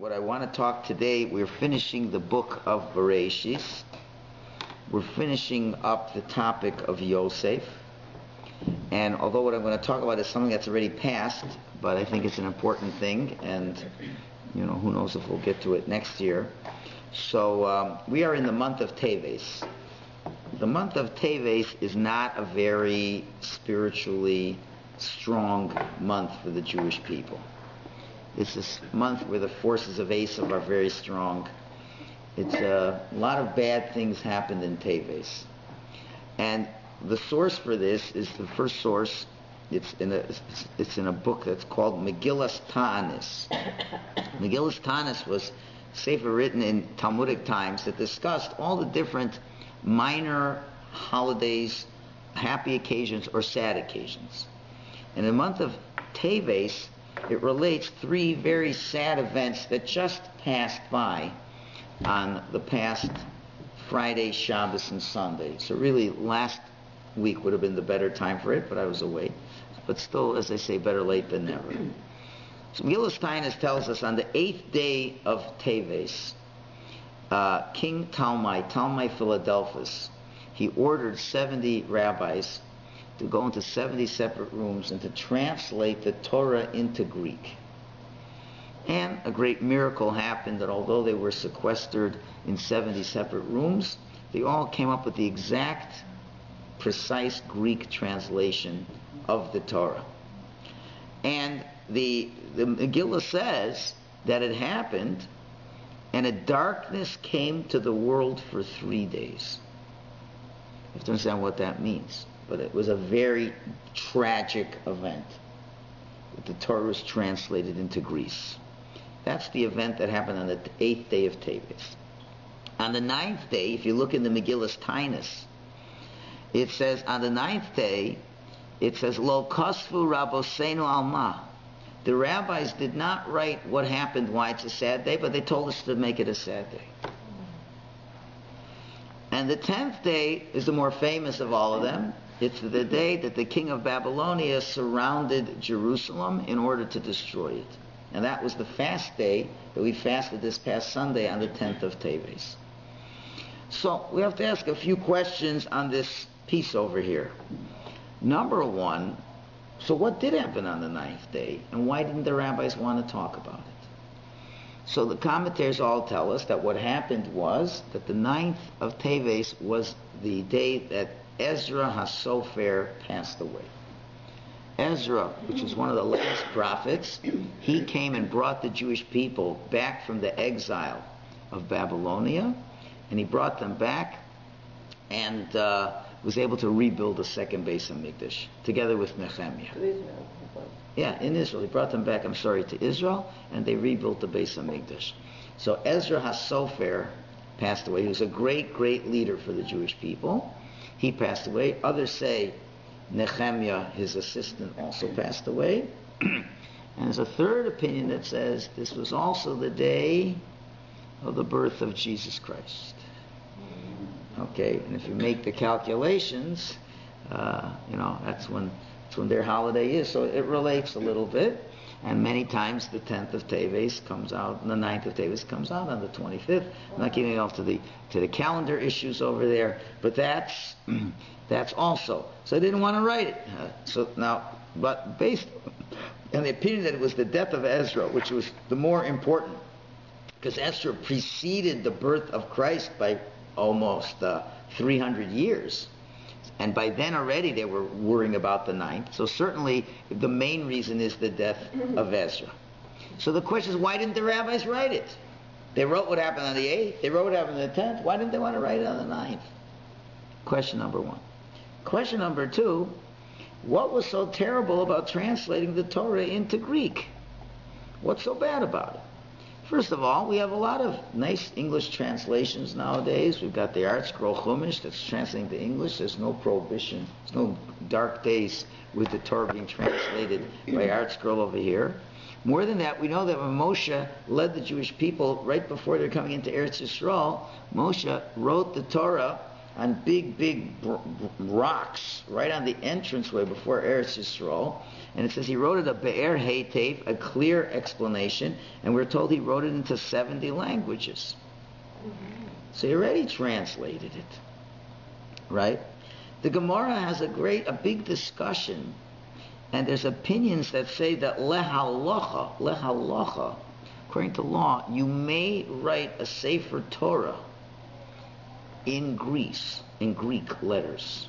what I want to talk today, we're finishing the book of Bereshis. We're finishing up the topic of Yossi. And although what I'm going to talk about is something that's already passed, but I think it's an important thing, and who knows if we'll get to it next year. So we are in the month of Teves. The month of Teves is not a very spiritually strong month for the Jewish people. It's this month where the forces of Esav are very strong. It's a lot of bad things happened in Teves. And the source for this is the first source. It's in a book that's called Megillas Ta'anis. Megillas Ta'anis was a sefer written in Talmudic times that discussed all the different minor holidays, happy occasions, or sad occasions. In the month of Teves, it relates three very sad events that just passed by on the past Friday, Shabbos, and Sunday. So really, last week would have been the better time for it, but I was away. But still, as I say, better late than never. So Megillas Ta'anis tells us on the 8th day of Teves, King Talmai Philadelphus, he ordered 70 rabbis to go into 70 separate rooms and to translate the Torah into Greek. And a great miracle happened that although they were sequestered in 70 separate rooms, they all came up with the exact, precise Greek translation of the Torah. And the Megillah says that it happened, and a darkness came to the world for 3 days. You have to understand what that means. But it was a very tragic event. The Torah was translated into Greece. That's the event that happened on the 8th day of Teves. On the 9th day, if you look in the Megillas Ta'anis, it says, on the 9th day, it says, Lo kosfu Rabboseinu alma. The rabbis did not write what happened, why it's a sad day, but they told us to make it a sad day. And the 10th day is the more famous of all of them. It's the day that the king of Babylonia surrounded Jerusalem in order to destroy it. And that was the fast day that we fasted this past Sunday on the 10th of Teves. So we have to ask a few questions on this piece over here. Number one, so what did happen on the 9th day, and why didn't the rabbis want to talk about it? So the commentators all tell us that what happened was that the 9th of Teves was the day that Ezra HaSofer passed away. Ezra, which was one of the last prophets, he came and brought the Jewish people back from the exile of Babylonia, and he brought them back and was able to rebuild the second Beis HaMikdash together with Nehemiah. Yeah, in Israel. He brought them back, to Israel, and they rebuilt the Beis HaMikdash. So Ezra HaSofer passed away. He was a great, great leader for the Jewish people. He passed away. Others say Nehemiah, his assistant, also passed away. And there's a third opinion that says this was also the day of the birth of Jesus Christ. Okay, and if you make the calculations, that's when their holiday is. So it relates a little bit. And many times the 10th of Teves comes out, and the 9th of Teves comes out on the 25th. I'm not getting off to the calendar issues over there, but that's also. So I didn't want to write it. But based on the opinion that it was the death of Ezra, which was the more important, because Ezra preceded the birth of Christ by almost 300 years. And by then already they were worrying about the 9th. So certainly the main reason is the death of Ezra. So the question is, why didn't the rabbis write it? They wrote what happened on the 8th. They wrote what happened on the 10th. Why didn't they want to write it on the 9th? Question number one. Question number two, what was so terrible about translating the Torah into Greek? What's so bad about it? First of all, we have a lot of nice English translations nowadays. We've got the Art Scroll Chumash that's translating to English. There's no prohibition. There's no dark days with the Torah being translated by Art Scroll over here. More than that, we know that when Moshe led the Jewish people right before they're coming into Eretz Yisrael, Moshe wrote the Torah on big rocks right on the entranceway before Eretz Yisrael. And it says he wrote it a Be'er Heitev, a clear explanation, and we're told he wrote it into 70 languages. So he already translated it, right? The Gemara has a big discussion, and there's opinions that say that lehalacha, according to law, you may write a Sefer Torah in Greek letters.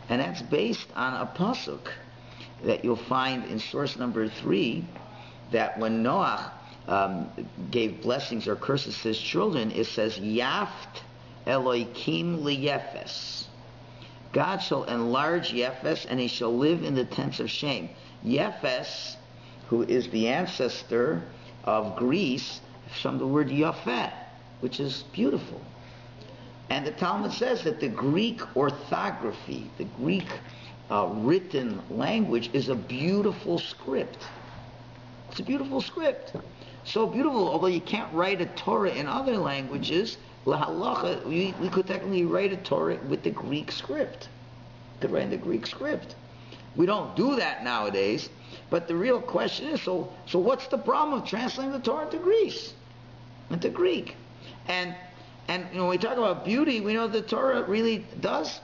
And that's based on a pasuk that you'll find in source number 3, that when Noach gave blessings or curses to his children, it says, Yaft Eloikim liyefes. God shall enlarge Yefes, and he shall live in the tents of shame. Yefes, who is the ancestor of Greece, from the word Yafeh, which is beautiful. And the Talmud says that the Greek orthography, the Greek written language, is a beautiful script. It's a beautiful script. So beautiful, although you can't write a Torah in other languages, lahalacha, we could technically write a Torah with the Greek script. We could write in the Greek script. We don't do that nowadays, but the real question is, so what's the problem of translating the Torah into Greek? And when we talk about beauty, we know the Torah really does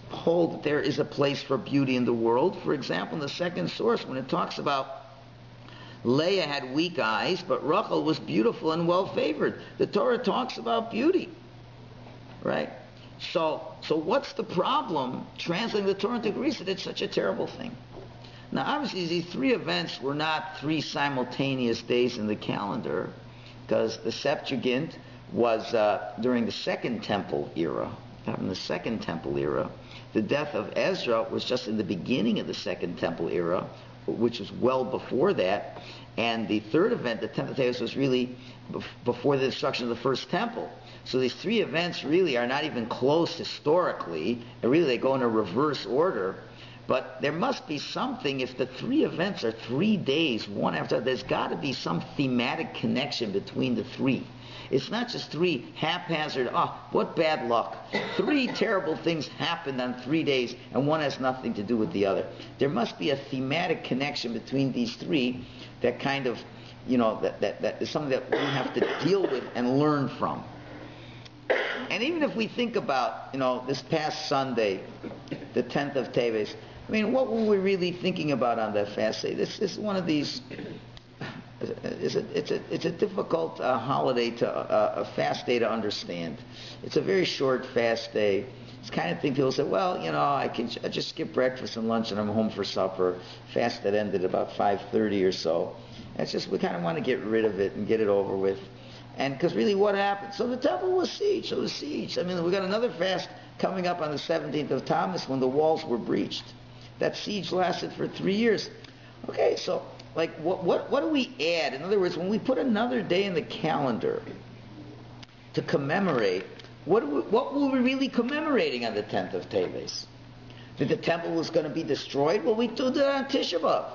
hold that there is a place for beauty in the world. For example, in the second source, when it talks about Leah had weak eyes, but Rachel was beautiful and well-favored. The Torah talks about beauty, right? So what's the problem translating the Torah into Greek that it's such a terrible thing? Now, obviously, these 3 events were not 3 simultaneous days in the calendar, because the Septuagint was during the Second Temple era. In the Second Temple era, the death of Ezra was just in the beginning of the Second Temple era, which was well before that, and the third event, the 10th of Tammuz, was really before the destruction of the first temple. So these 3 events really are not even close historically, and really they go in a reverse order. But there must be something, if the 3 events are 3 days, one after another, there's got to be some thematic connection between the 3. It's not just 3 haphazard, what bad luck. 3 terrible things happened on 3 days, and one has nothing to do with the other. There must be a thematic connection between these 3 that kind of, that is something that we have to deal with and learn from. And even if we think about, this past Sunday, the 10th of Teves, what were we really thinking about on that fast day? This is one of these... It's a difficult holiday a fast day to understand. It's a very short fast day. It's the kind of thing people say, well, I just skip breakfast and lunch and I'm home for supper. Fast that ended about 5:30 or so. It's just we kind of want to get rid of it and get it over with. And because really what happened? So the temple was sieged. So it was sieged. We got another fast coming up on the 17th of Tammuz when the walls were breached. That siege lasted for 3 years. Okay, so... what do we add? In other words, when we put another day in the calendar to commemorate, what were we really commemorating on the 10th of Teves? That the temple was going to be destroyed? Well, we do that on Tisha B'Av.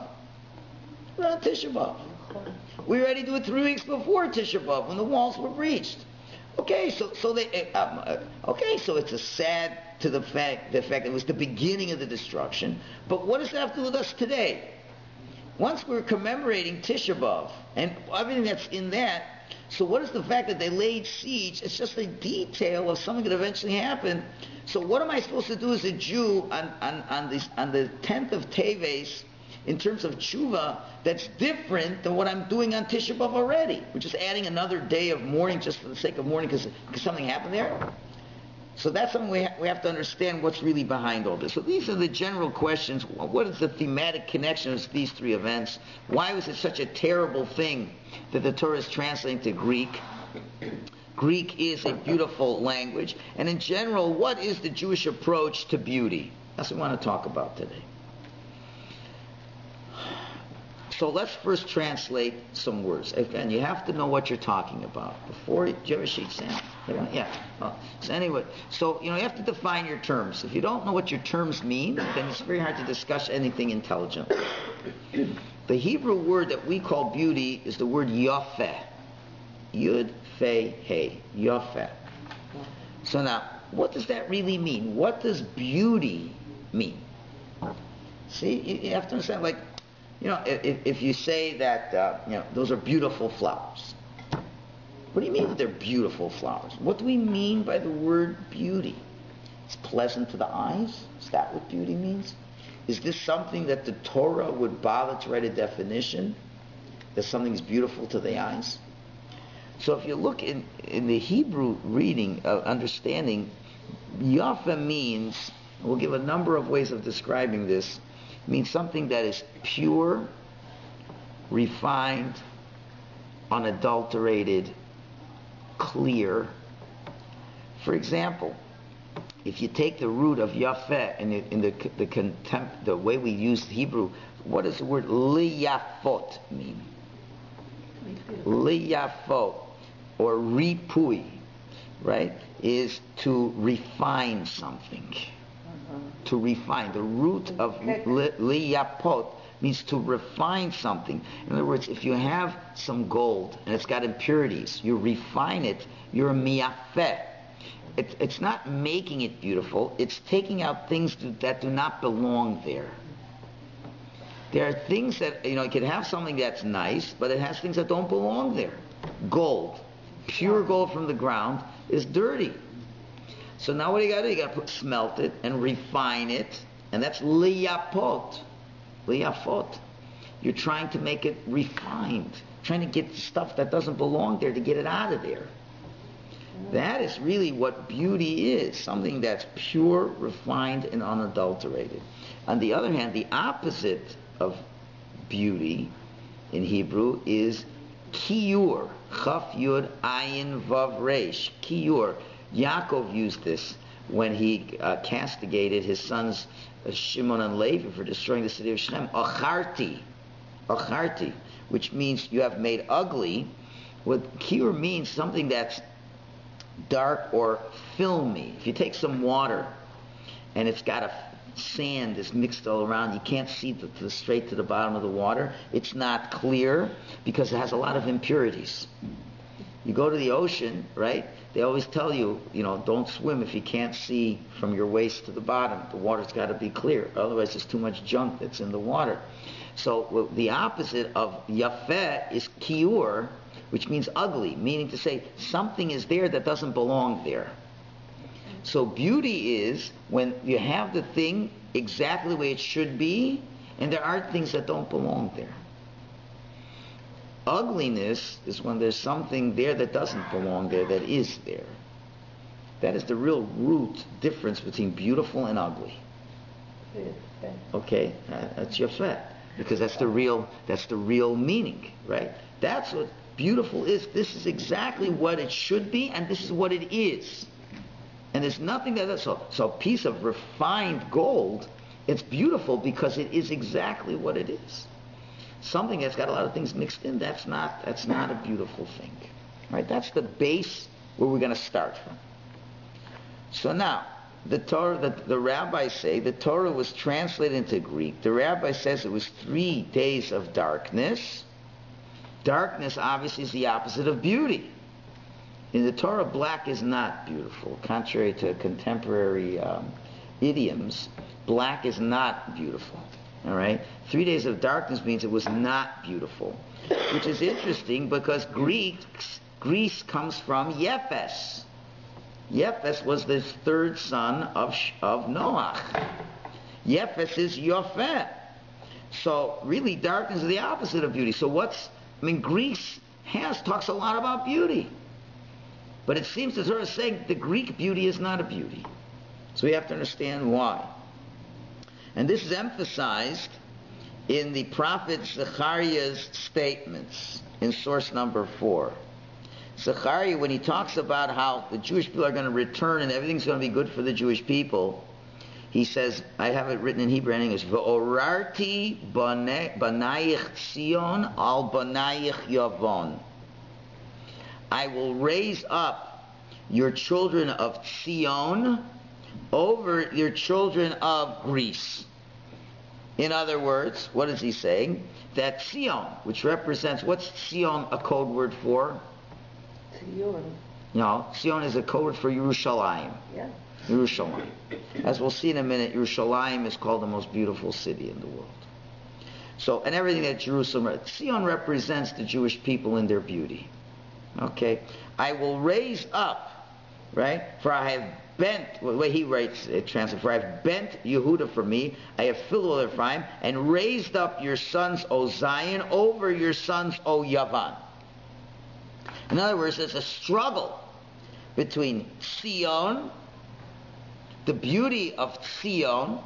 We already do it 3 weeks before Tisha B'Av when the walls were breached. Okay, so it's a sad to the fact that it was the beginning of the destruction. But what does that have to do with us today? Once we're commemorating Tisha B'Av and everything that's in that, so what is the fact that they laid siege? It's just a detail of something that eventually happened. So what am I supposed to do as a Jew on the 10th of Teves in terms of tshuva that's different than what I'm doing on Tisha B'Av already? We're just adding another day of mourning just for the sake of mourning because something happened there? So that's something we have to understand what's really behind all this. So these are the general questions. What is the thematic connection of these 3 events? Why was it such a terrible thing that the Torah is translating to Greek? Greek is a beautiful language. And in general, what is the Jewish approach to beauty? That's what we want to talk about today. So let's first translate some words. Again, you have to know what you're talking about. Do you have a sheet, Sam? Yeah. So anyway, you have to define your terms. If you don't know what your terms mean, then it's very hard to discuss anything intelligently. The Hebrew word that we call beauty is the word yafeh. Yud, Fe, He. Yafeh. So now, what does that really mean? What does beauty mean? See, you have to understand, like, if you say that, those are beautiful flowers. What do you mean that they're beautiful flowers? What do we mean by the word beauty? It's pleasant to the eyes? Is that what beauty means? Is this something that the Torah would bother to write a definition? That something's beautiful to the eyes? So if you look in the Hebrew reading, understanding, Yafa means, we'll give a number of ways of describing this, it means something that is pure, refined, unadulterated, clear. For example, if you take the root of Yafeh in the way we use Hebrew, what does the word liyafot mean? Liyafot, or ripui, right, is to refine something. To refine. The root of liyapot means to refine something. In other words, if you have some gold and it's got impurities, you refine it, you're miyafeh. It's not making it beautiful, it's taking out things that do not belong there. There are things that, you can have something that's nice, but it has things that don't belong there. Gold, pure gold from the ground, is dirty. So now what do you got to do? You got to smelt it and refine it, and that's liyapot. Liyafot. You're trying to make it refined, trying to get stuff that doesn't belong there to get it out of there. That is really what beauty is, something that's pure, refined, and unadulterated. On the other hand, the opposite of beauty in Hebrew is kiyur. Chaf yud ayin vav reish. Kiyur. Yaakov used this when he castigated his sons Shimon and Levi for destroying the city of Shechem. Acharti, which means you have made ugly. What kiyur means, something that's dark or filmy. If you take some water and it's got sand is mixed all around, you can't see straight to the bottom of the water. It's not clear because it has a lot of impurities. You go to the ocean, right? They always tell you, don't swim if you can't see from your waist to the bottom. The water's got to be clear. Otherwise, there's too much junk that's in the water. So the opposite of yafeh is kiyur, which means ugly, meaning to say something is there that doesn't belong there. So beauty is when you have the thing exactly the way it should be, and there are things that don't belong there. Ugliness is when there's something there that doesn't belong there that is there. That is the real root difference between beautiful and ugly. Okay, that's your fact, because that's the real meaning, right? That's what beautiful is. This is exactly what it should be, and this is what it is. And there's nothing so a piece of refined gold, it's beautiful because it is exactly what it is. Something that's got a lot of things mixed in, that's not a beautiful thing. Right? That's the base where we're going to start from. So now, the Torah, the rabbis say the Torah was translated into Greek. The rabbi says it was 3 days of darkness. Darkness obviously is the opposite of beauty. In the Torah, black is not beautiful. Contrary to contemporary idioms, black is not beautiful. All right? 3 days of darkness means it was not beautiful, which is interesting because Greece comes from Yephes. Yephes was the 3rd son of Noach. Yephes is Yofeh. So really, darkness is the opposite of beauty. So Greece talks a lot about beauty. But it seems to sort of saying the Greek beauty is not a beauty. So we have to understand why. And this is emphasized in the prophet Zechariah's statements in source number 4. Zechariah, when he talks about how the Jewish people are going to return and everything's going to be good for the Jewish people, he says, I have it written in Hebrew and English, V'orarti banayich Sion al banayich Yavon. I will raise up your children of Sion over your children of Greece. In other words, what is he saying? That Sion, which represents, what's Sion a code word for? Sion. Sion is a code for Yerushalayim. Yeah. Yerushalayim. As we'll see in a minute, Yerushalayim is called the most beautiful city in the world. So, and everything that Jerusalem, Sion represents the Jewish people in their beauty. Okay? I will raise up, right? For I have bent, the way he writes it, translates, for I have bent Yehuda for me, I have filled with Ephraim, and raised up your sons, O Zion, over your sons, O Yavan. In other words, there's a struggle between Sion, the beauty of Sion,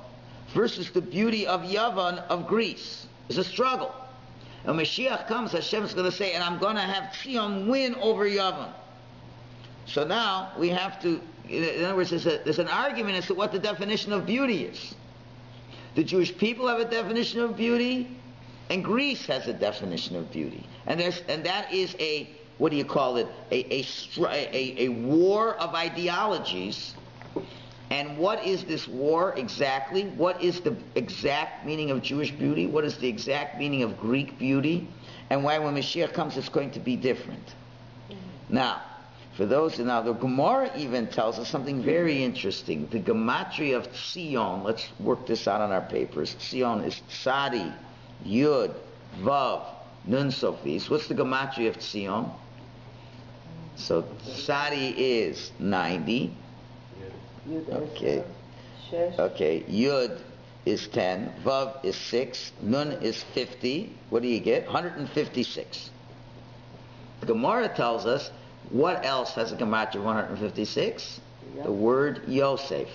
versus the beauty of Yavan, of Greece. There's a struggle. And Mashiach comes, Hashem is going to say, and I'm going to have Sion win over Yavan. So now we have to, in other words, there's an argument as to what the definition of beauty is. The Jewish people have a definition of beauty, and Greece has a definition of beauty. And that is a, what do you call it, a war of ideologies. And what is this war exactly? What is the exact meaning of Jewish beauty? What is the exact meaning of Greek beauty? And why when Mashiach comes it's going to be different. Now, for those, now the Gemara even tells us something very interesting. The gematria of Sion, let's work this out on our papers. Sion is Tzadi, Yud, Vav, Nun Sofis. What's the gematria of Sion? So Tzadi is 90. Okay. Okay. Yud is 10. Vav is 6. Nun is 50. What do you get? 156. The Gemara tells us what else has a gematria of 156? The word Yosef.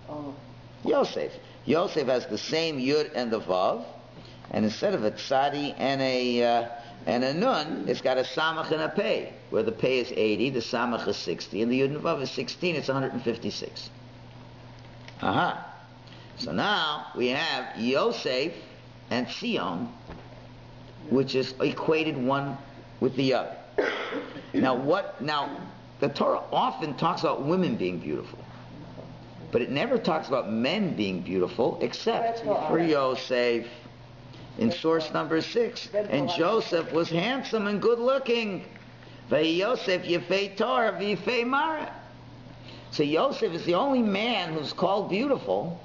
Oh. Yosef. Yosef has the same Yud and the Vav, and instead of a Tzadi and a Nun, it's got a Samach and a Pei, where the Pei is 80, the Samach is 60, and the Yud and Vav is 16, it's 156. So now we have Yosef and Sion, which is equated one with the other. Now the Torah often talks about women being beautiful, but it never talks about men being beautiful except for Yosef in source number 6. And Joseph was handsome and good looking. Yosef Yefei Torah V'Yefei Mara. So Yosef is the only man who's called beautiful,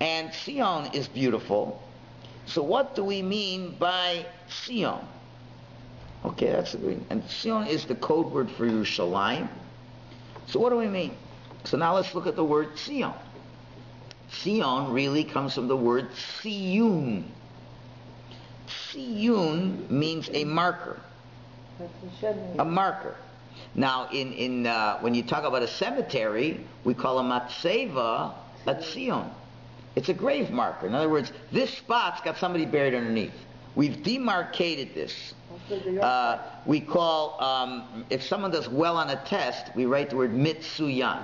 and Sion is beautiful. So what do we mean by Sion? Okay, that's agreed. And Sion is the code word for Yerushalayim. So what do we mean? So now let's look at the word Sion. Sion really comes from the word Siyun. Siyun means a marker. A marker. Now, when you talk about a cemetery, we call a matzeva a tzion. It's a grave marker. In other words, this spot's got somebody buried underneath. We've demarcated this. We call, if someone does well on a test, we write the word mitsuyan.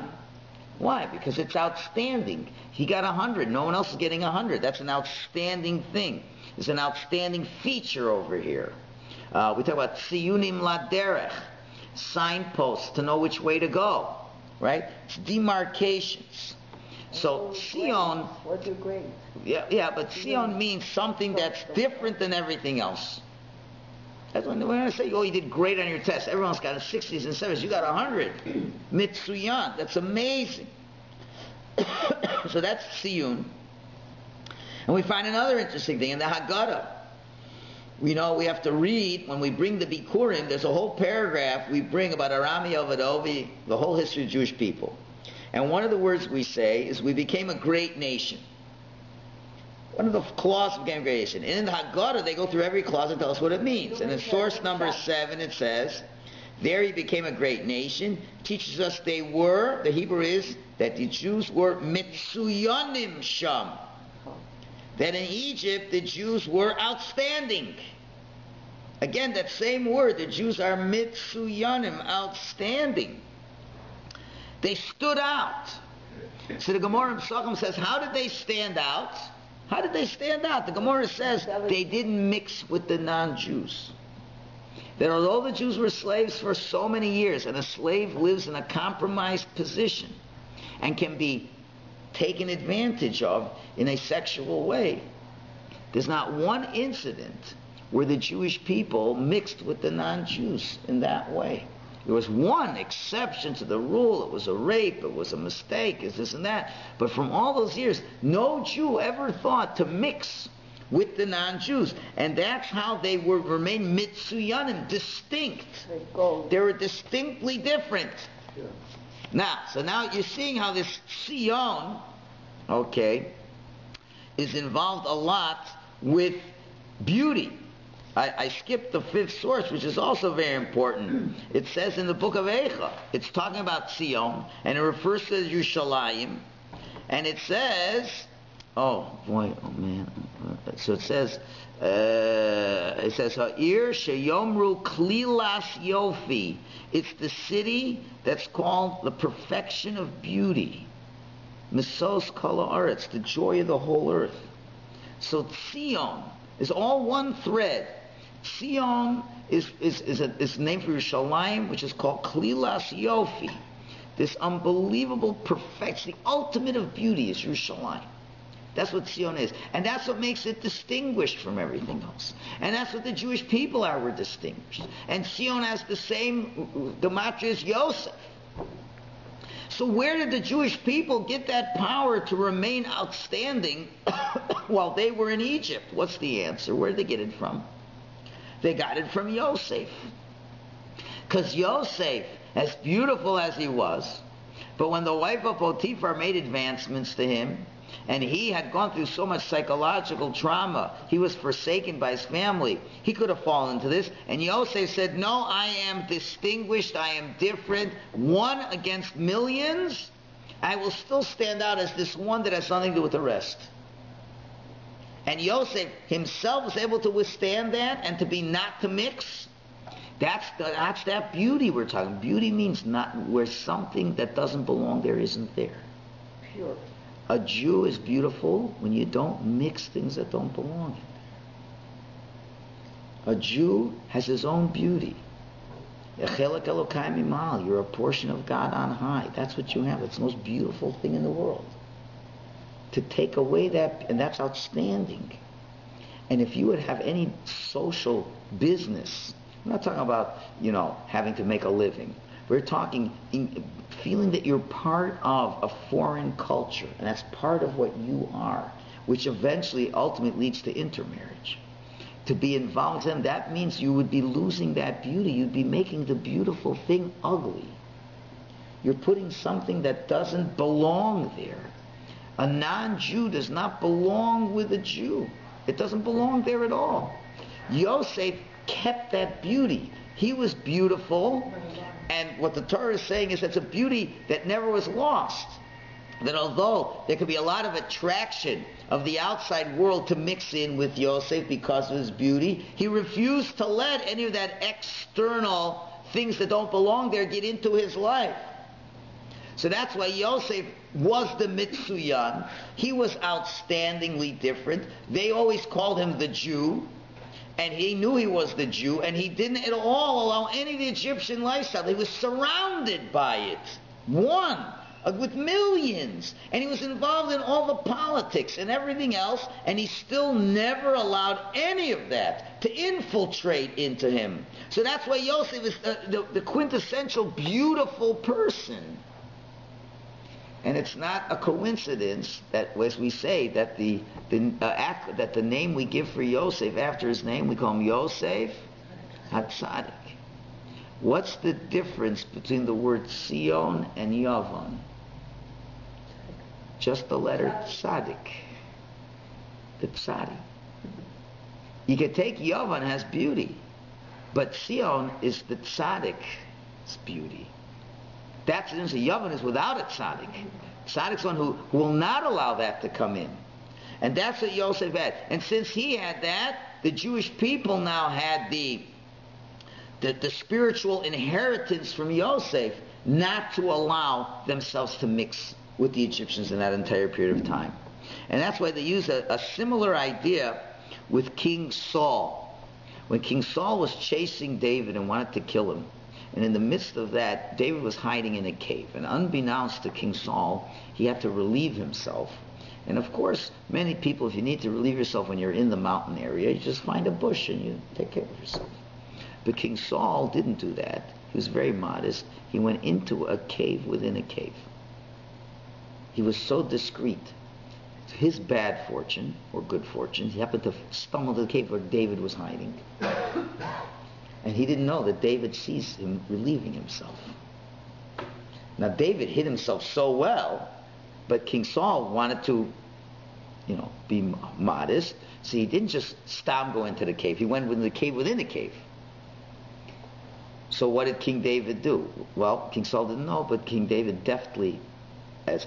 Why? Because it's outstanding. He got 100. No one else is getting 100. That's an outstanding thing. It's an outstanding feature over here. We talk about tziyunim laderech, signposts to know which way to go. Right? It's demarcations. So Sion. What's your grade? Yeah, but Sion means something that's different than everything else. That's when I say, oh, you did great on your test. Everyone's got a 60s and 70s. You got 100. Mitsuyan. That's amazing. So that's Siyun. And we find another interesting thing in the Haggadah. We know we have to read, when we bring the Bikurim, there's a whole paragraph we bring about Arami Ovadovi, the whole history of Jewish people. And one of the words we say is, we became a great nation. One of the clauses became a great nation. And in the Haggadah, they go through every clause and tell us what it means. And in source number 7, it says, there he became a great nation. Teaches us they were, the Hebrew is, that the Jews were mitsuyanim sham. That in Egypt, the Jews were outstanding. Again, that same word, the Jews are mitsuyanim, outstanding. They stood out. So the Gemara in Pesachim says, how did they stand out? How did they stand out? The Gemara says they didn't mix with the non-Jews. That although the Jews were slaves for so many years, and a slave lives in a compromised position and can be taken advantage of in a sexual way, there's not one incident where the Jewish people mixed with the non-Jews in that way. There was one exception to the rule. It was a rape. It was a mistake. It's this and that. But from all those years, no Jew ever thought to mix with the non-Jews. And that's how they remain mitsuyanim, distinct. They were distinctly different. Yeah. Now you're seeing how this Sion, okay, is involved a lot with beauty. I skipped the fifth source, which is also very important. It says in the book of Eicha, it's talking about Sion, and it refers to Yerushalayim, and it says, so it says, Ha'ir sheyomru klilas yofi. It's the city that's called the perfection of beauty. Misos kol haaretz, the joy of the whole earth. So Sion is all one thread. Sion is a name for Yerushalayim, which is called Klilas Yofi. This unbelievable perfection, the ultimate of beauty is Yerushalayim. That's what Sion is. And that's what makes it distinguished from everything else. And that's what the Jewish people are, were distinguished. And Sion has the same gematria as Yosef. So where did the Jewish people get that power to remain outstanding while they were in Egypt? What's the answer? Where did they get it from? They got it from Yosef. Because Yosef, as beautiful as he was, but when the wife of Potiphar made advancements to him, and he had gone through so much psychological trauma, he was forsaken by his family, he could have fallen into this. And Yosef said, no, I am distinguished, I am different, one against millions. I will still stand out as this one that has nothing to do with the rest. And Yosef himself was able to withstand that and to be not to mix. That's that beauty we're talking. Beauty means not where something that doesn't belong there isn't there. Pure. A Jew is beautiful when you don't mix things that don't belong in there. A Jew has his own beauty. You're a portion of God on high. That's what you have. It's the most beautiful thing in the world. To take away that, and that's outstanding. And if you would have any social business, I'm not talking about, having to make a living. We're talking feeling that you're part of a foreign culture, and that's part of what you are, which eventually, ultimately leads to intermarriage. To be involved in them, that means you would be losing that beauty. You'd be making the beautiful thing ugly. You're putting something that doesn't belong there. A non-Jew does not belong with a Jew. It doesn't belong there at all. Yosef kept that beauty. He was beautiful, and what the Torah is saying is it's a beauty that never was lost. That although there could be a lot of attraction of the outside world to mix in with Yosef because of his beauty, he refused to let any of that external things that don't belong there get into his life. So that's why Yosef was the Mitsuyan. He was outstandingly different. They always called him the Jew. And he knew he was the Jew. And he didn't at all allow any of the Egyptian lifestyle. He was surrounded by it. With millions. And he was involved in all the politics and everything else. And he still never allowed any of that to infiltrate into him. So that's why Yosef is the quintessential beautiful person. And it's not a coincidence that, as we say, that the name we give for Yosef, after his name, we call him Yosef HaTzadik. What's the difference between the word Sion and Yavon? Just the letter Tzadik. The Tzadik. You could take Yavon has beauty, but Sion is the Tzadik's beauty. That's the difference. Yavon is without a tzaddik. Tzaddik's one who will not allow that to come in. And that's what Yosef had. And since he had that, the Jewish people now had the spiritual inheritance from Yosef not to allow themselves to mix with the Egyptians in that entire period of time. And that's why they use a similar idea with King Saul. When King Saul was chasing David and wanted to kill him, and in the midst of that, David was hiding in a cave. And unbeknownst to King Saul, he had to relieve himself. And of course, many people, if you need to relieve yourself when you're in the mountain area, you just find a bush and you take care of yourself. But King Saul didn't do that. He was very modest. He went into a cave within a cave. He was so discreet. His bad fortune, or good fortune, he happened to stumble into the cave where David was hiding. And he didn't know that David sees him relieving himself. Now David hid himself so well, but King Saul wanted to, be modest. So he didn't just stop go into the cave. He went within the cave within the cave. So what did King David do? Well, King Saul didn't know, but King David deftly, as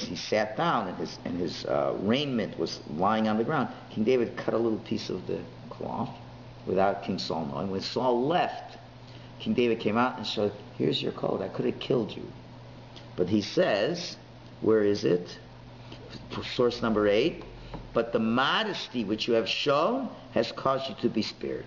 he sat down and his raiment was lying on the ground, King David cut a little piece of the cloth without King Saul knowing. When Saul left, King David came out and showed, here's your coat. I could have killed you. But he says, where is it? Source number 8. But the modesty which you have shown has caused you to be spared.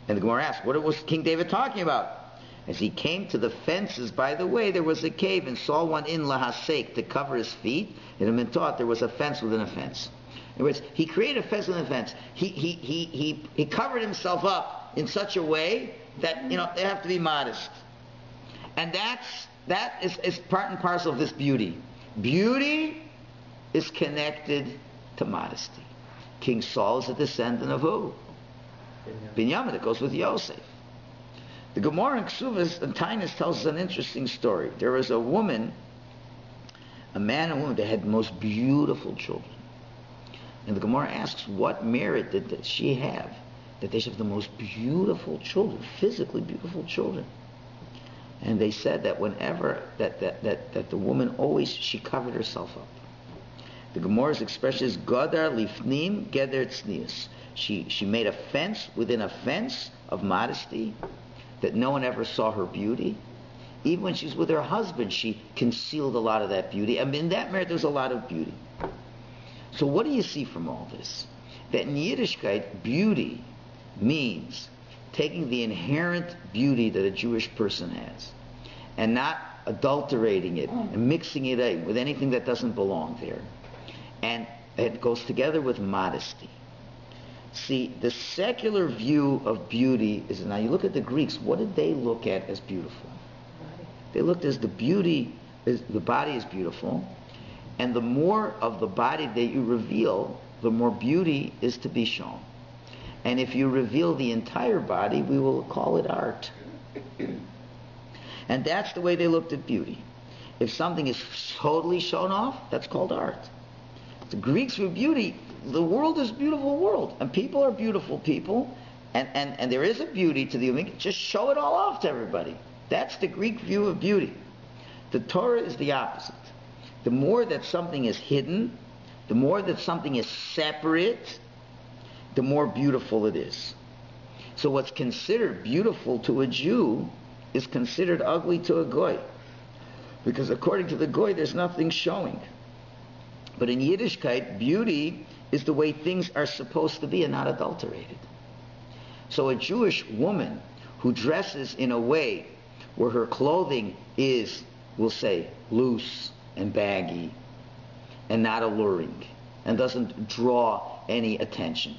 And the Gemara asks, what was King David talking about? As he came to the fences by the way, there was a cave, and Saul went in lahasek to cover his feet. It had been taught there was a fence within a fence. In other words, he created a fence within a fence. He covered himself up in such a way that they have to be modest. And that is part and parcel of this beauty. Beauty is connected to modesty. King Saul is a descendant of who? Binyamin. It goes with Yossi. The Gemara in Ksuvas and Tainus tells us an interesting story. There was a man and a woman that had the most beautiful children. And the Gemara asks, what merit did she have that they should have the most beautiful children, physically beautiful children? And they said that whenever that the woman she covered herself up. The Gemara's expression is Godar lifnim geder tznius. She made a fence within a fence of modesty, that no one ever saw her beauty. Even when she's with her husband, she concealed a lot of that beauty. I mean, in that merit, there's a lot of beauty. So what do you see from all this? That in Yiddishkeit, beauty means taking the inherent beauty that a Jewish person has and not adulterating it and mixing it in with anything that doesn't belong there. And it goes together with modesty. See, the secular view of beauty is, now you look at the Greeks, what did they look at as beautiful? They looked as the body is beautiful, and the more of the body that you reveal, the more beauty is to be shown. And if you reveal the entire body, we will call it art. And that's the way they looked at beauty. If something is totally shown off, that's called art. The Greeks were beauty. The world is a beautiful world, and people are beautiful people, and there is a beauty to the human. Just show it all off to everybody. That's the Greek view of beauty. The Torah is the opposite. The more that something is hidden, the more that something is separate, the more beautiful it is. So what's considered beautiful to a Jew is considered ugly to a Goy, because according to the Goy, there's nothing showing. But in Yiddishkeit, beauty is the way things are supposed to be and not adulterated. So a Jewish woman who dresses in a way where her clothing is, we'll say, loose and baggy and not alluring and doesn't draw any attention,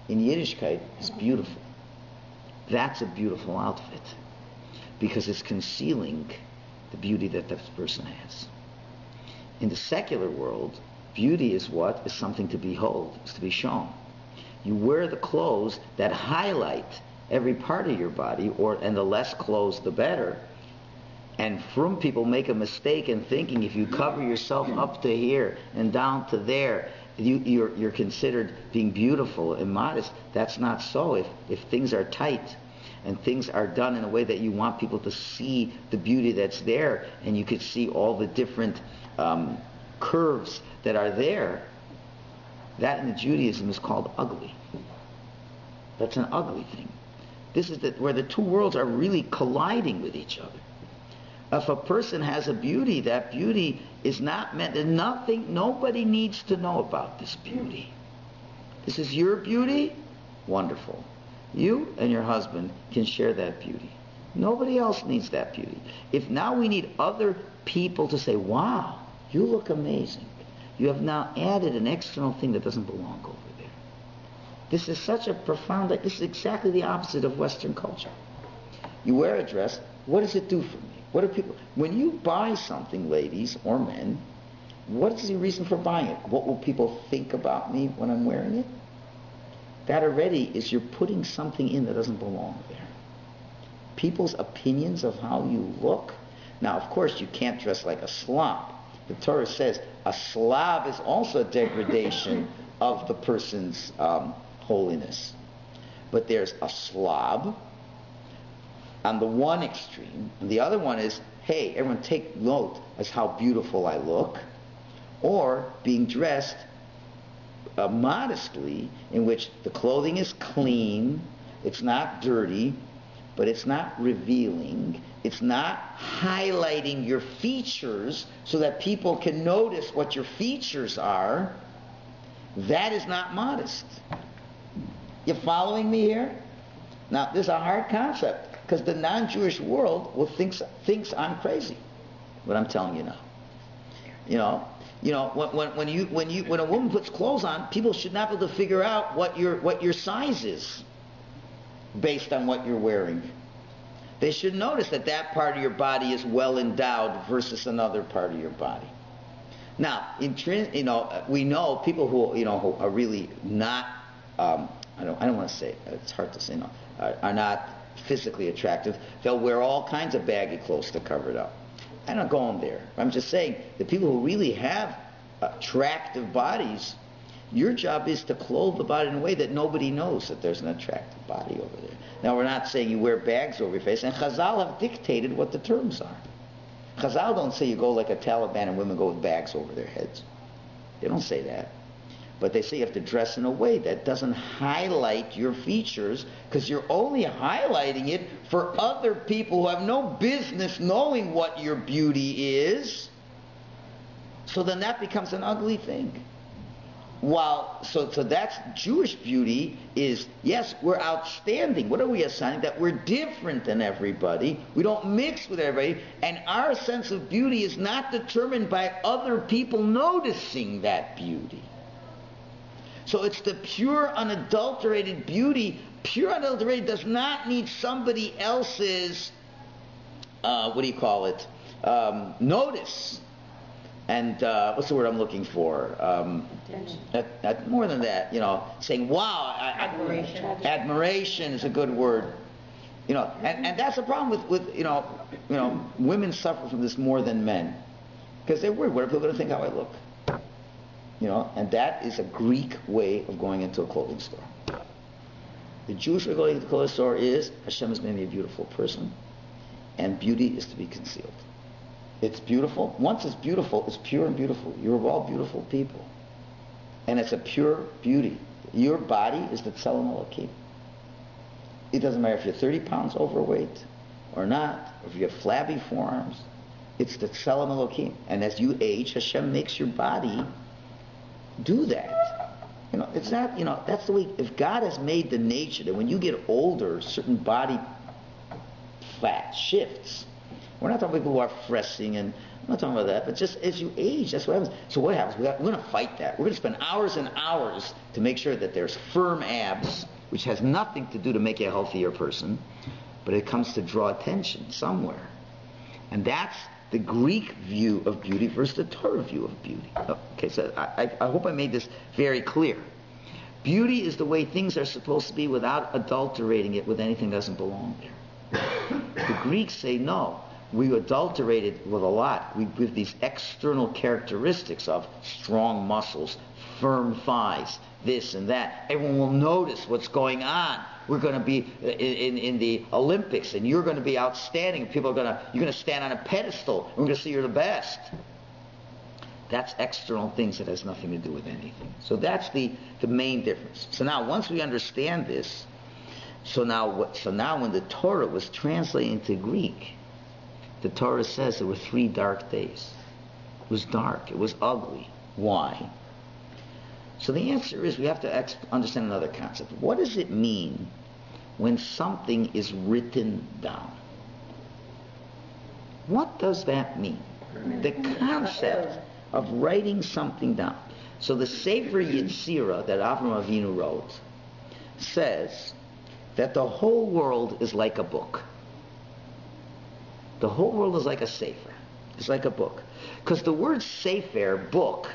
in Yiddishkeit is beautiful. That's a beautiful outfit because it's concealing the beauty that that person has. In the secular world, beauty is what? Is something to behold, is to be shown. You wear the clothes that highlight every part of your body, and the less clothes, the better. And frum people make a mistake in thinking if you cover yourself up to here and down to there, you're considered being beautiful and modest. That's not so. If things are tight and things are done in a way that you want people to see the beauty that's there, and you could see all the different curves that are there, that in Judaism is called ugly. That's an ugly thing. This is where the two worlds are really colliding with each other. If a person has a beauty, that beauty is not meant, nobody needs to know about this beauty. This is your beauty? Wonderful. You and your husband can share that beauty. Nobody else needs that beauty. If now we need other people to say, wow, you look amazing, you have now added an external thing that doesn't belong over there. This is such a profound, this is exactly the opposite of Western culture. You wear a dress, what does it do for me? What do people, when you buy something, ladies or men, what is the reason for buying it? What will people think about me when I'm wearing it? That already is you're putting something in that doesn't belong there. People's opinions of how you look. Now, of course, you can't dress like a slob. The Torah says a slob is also a degradation of the person's holiness. But there's a slob on the one extreme, and the other one is, hey, everyone take note as how beautiful I look, or being dressed modestly, in which the clothing is clean, it's not dirty, but it's not revealing, it's not highlighting your features so that people can notice what your features are. That is not modest. You following me here? Now, this is a hard concept, because the non-Jewish world will thinks I'm crazy, what I'm telling you now. When a woman puts clothes on, people should not be able to figure out what your size is based on what you're wearing. They should notice that part of your body is well endowed versus another part of your body. Now, we know people who are really not. I don't want to say, it's hard to say no. Are not physically attractive. They'll wear all kinds of baggy clothes to cover it up. I'm not going there. I'm just saying the people who really have attractive bodies, your job is to clothe the body in a way that nobody knows that there's an attractive body over there. Now, we're not saying you wear bags over your face, and Chazal have dictated what the terms are. Chazal don't say you go like a Taliban and women go with bags over their heads. They don't say that. But they say you have to dress in a way that doesn't highlight your features, because you're only highlighting it for other people who have no business knowing what your beauty is. So then that becomes an ugly thing. So that's Jewish beauty is, yes, we're outstanding. What are we assigning? That we're different than everybody. We don't mix with everybody. And our sense of beauty is not determined by other people noticing that beauty. So it's the pure, unadulterated beauty. Pure, unadulterated does not need somebody else's, notice. And what's the word I'm looking for? More than that, saying, wow, admiration. Admiration is a good word. And that's the problem with women suffer from this more than men. Because they're worried, what are people going to think how I look? And that is a Greek way of going into a clothing store. The Jewish way of going into the clothing store is, Hashem has made me a beautiful person, and beauty is to be concealed. It's beautiful. Once it's beautiful, it's pure and beautiful. You're all beautiful people. And it's a pure beauty. Your body is the Tzelem Elokim. It doesn't matter if you're 30 pounds overweight or not, or if you have flabby forearms. It's the Tzelem Elokim. And as you age, Hashem makes your body do that. It's not, that's the way, if God has made the nature that when you get older, certain body fat shifts. We're not talking about people who are fressing, and I'm not talking about that, but just as you age, that's what happens. So what happens? We're going to fight that. We're going to spend hours and hours to make sure that there's firm abs, which has nothing to do to make you a healthier person, but it comes to draw attention somewhere. And that's the Greek view of beauty versus the Torah view of beauty. Okay, so I hope I made this very clear. Beauty is the way things are supposed to be without adulterating it with anything that doesn't belong there. The Greeks say no. We adulterate it with a lot. We give these external characteristics of strong muscles, firm thighs, this and that. Everyone will notice what's going on. We're going to be in the Olympics, and you're going to be outstanding. You're going to stand on a pedestal, and we're going to see you're the best. That's external things that has nothing to do with anything. So that's the main difference. So now, once we understand this, so now when the Torah was translated into Greek, the Torah says there were 3 dark days. It was dark. It was ugly. Why? So the answer is we have to understand another concept. What does it mean when something is written down? What does that mean? The concept of writing something down. So the Sefer Yetzirah that Avraham Avinu wrote says that the whole world is like a book. The whole world is like a sefer. It's like a book. Because the word sefer, book,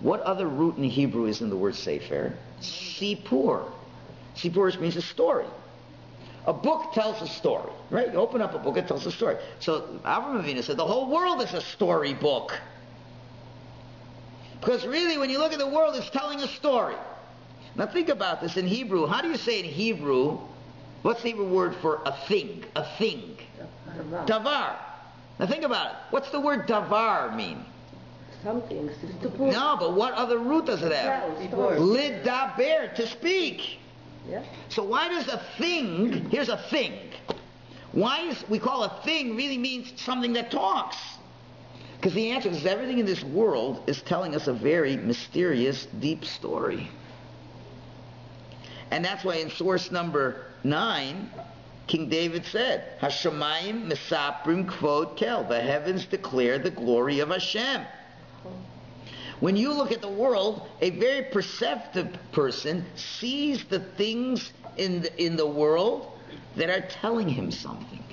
what other root in Hebrew is in the word sefer? Sipur. Sipur means a story. A book tells a story, right? You open up a book, it tells a story. So Avraham Avinu said the whole world is a story book. Because really, when you look at the world, it's telling a story. Now think about this in Hebrew. How do you say in Hebrew, what's the Hebrew word for a thing? A thing. Davar. Now think about it. What's the word davar mean? Something. No, but what other root does it have? Lidaber, to speak. Yeah. So why does a thing, here's a thing. Why is, we call a thing really means something that talks. Because the answer is everything in this world is telling us a very mysterious, deep story. And that's why in source number 9, King David said, Hashemayim misaprim kvod kel. The heavens declare the glory of Hashem. When you look at the world, a very perceptive person sees the things in the world that are telling him something.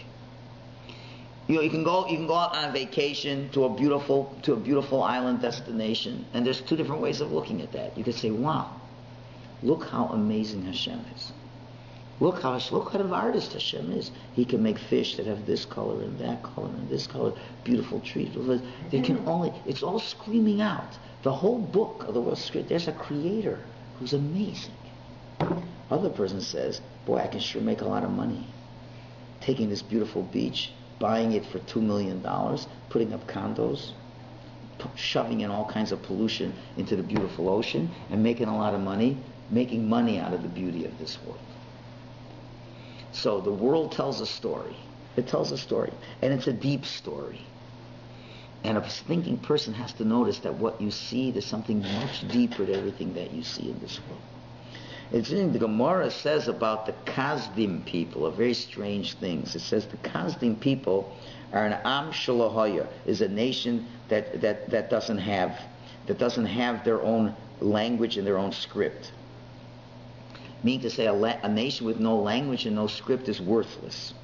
You know, you can go out on vacation to a beautiful island destination, and there's two different ways of looking at that. You could say, "Wow, look how amazing Hashem is. Look what kind of artist Hashem is. He can make fish that have this color and that color and this color, beautiful trees. It's all screaming out. The whole book of the world script, there's a creator who's amazing." Other person says, "Boy, I can sure make a lot of money. Taking this beautiful beach, buying it for $2 million, putting up condos, shoving in all kinds of pollution into the beautiful ocean, and making a lot of money, making money out of the beauty of this world." So the world tells a story. It tells a story. And it's a deep story. And a thinking person has to notice that what you see, there's something much deeper to everything that you see in this world. It's interesting, the Gemara says about the Kazdim people, a very strange things. It says the Kazdim people are an Am Shalahoya, is a nation that doesn't have their own language and their own script. Meaning to say a nation with no language and no script is worthless.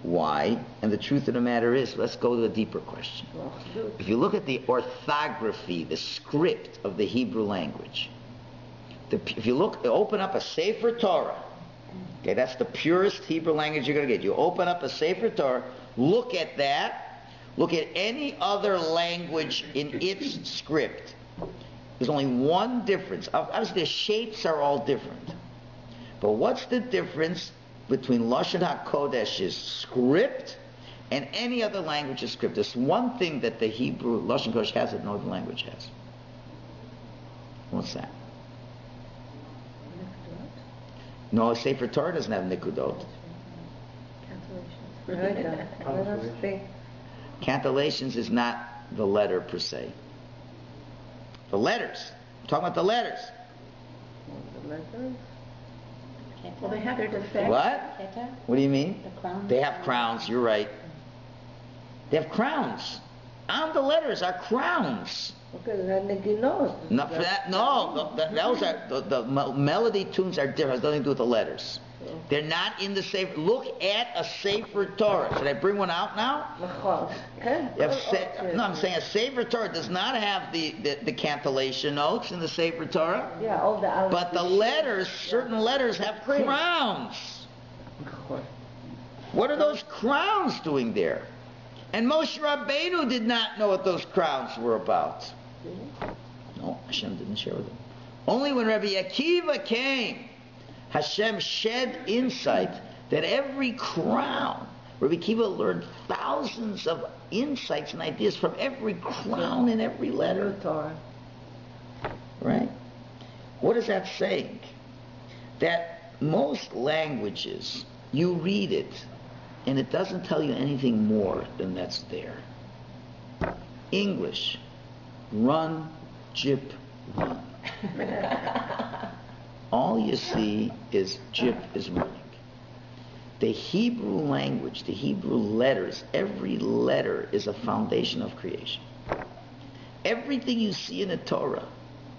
Why? And the truth of the matter is, let's go to a deeper question. If you look at the orthography, the script of the Hebrew language, if you open up a Sefer Torah, okay, that's the purest Hebrew language you're going to get. You open up a Sefer Torah, look at that, look at any other language in its script. There's only one difference. Obviously, the shapes are all different. But what's the difference between Lashon HaKodesh's script and any other language's script? There's one thing that the Hebrew Lashon Kodesh has that no other language has. What's that? No, Sefer Torah doesn't have Nikudot. Cancellations is not the letter per se. The letters. I'm talking about the letters. The letters? Well, they have their defect. What? What do you mean? The crowns. They have crowns. You're right. They have crowns. On the letters are crowns. Okay, that Not for that. No, those are the melody tunes are different. It has nothing to do with the letters. They're not in the Sefer. Look at a Sefer Torah. Should I bring one out now? No, I'm saying a Sefer Torah does not have the cantillation notes in the Sefer Torah. Yeah, all the but the letters, certain letters have crowns. What are those crowns doing there? And Moshe Rabbeinu did not know what those crowns were about. No, Hashem didn't share with him. Only when Rabbi Akiva came, Hashem shed insight that every crown, Rabbi Akiva learned thousands of insights and ideas from every crown in every letter. Right? What is that saying? That most languages, you read it, and it doesn't tell you anything more than that's there. English, run, jip, run. All you see is jip is running. The Hebrew language, the Hebrew letters, every letter is a foundation of creation. Everything you see in the Torah,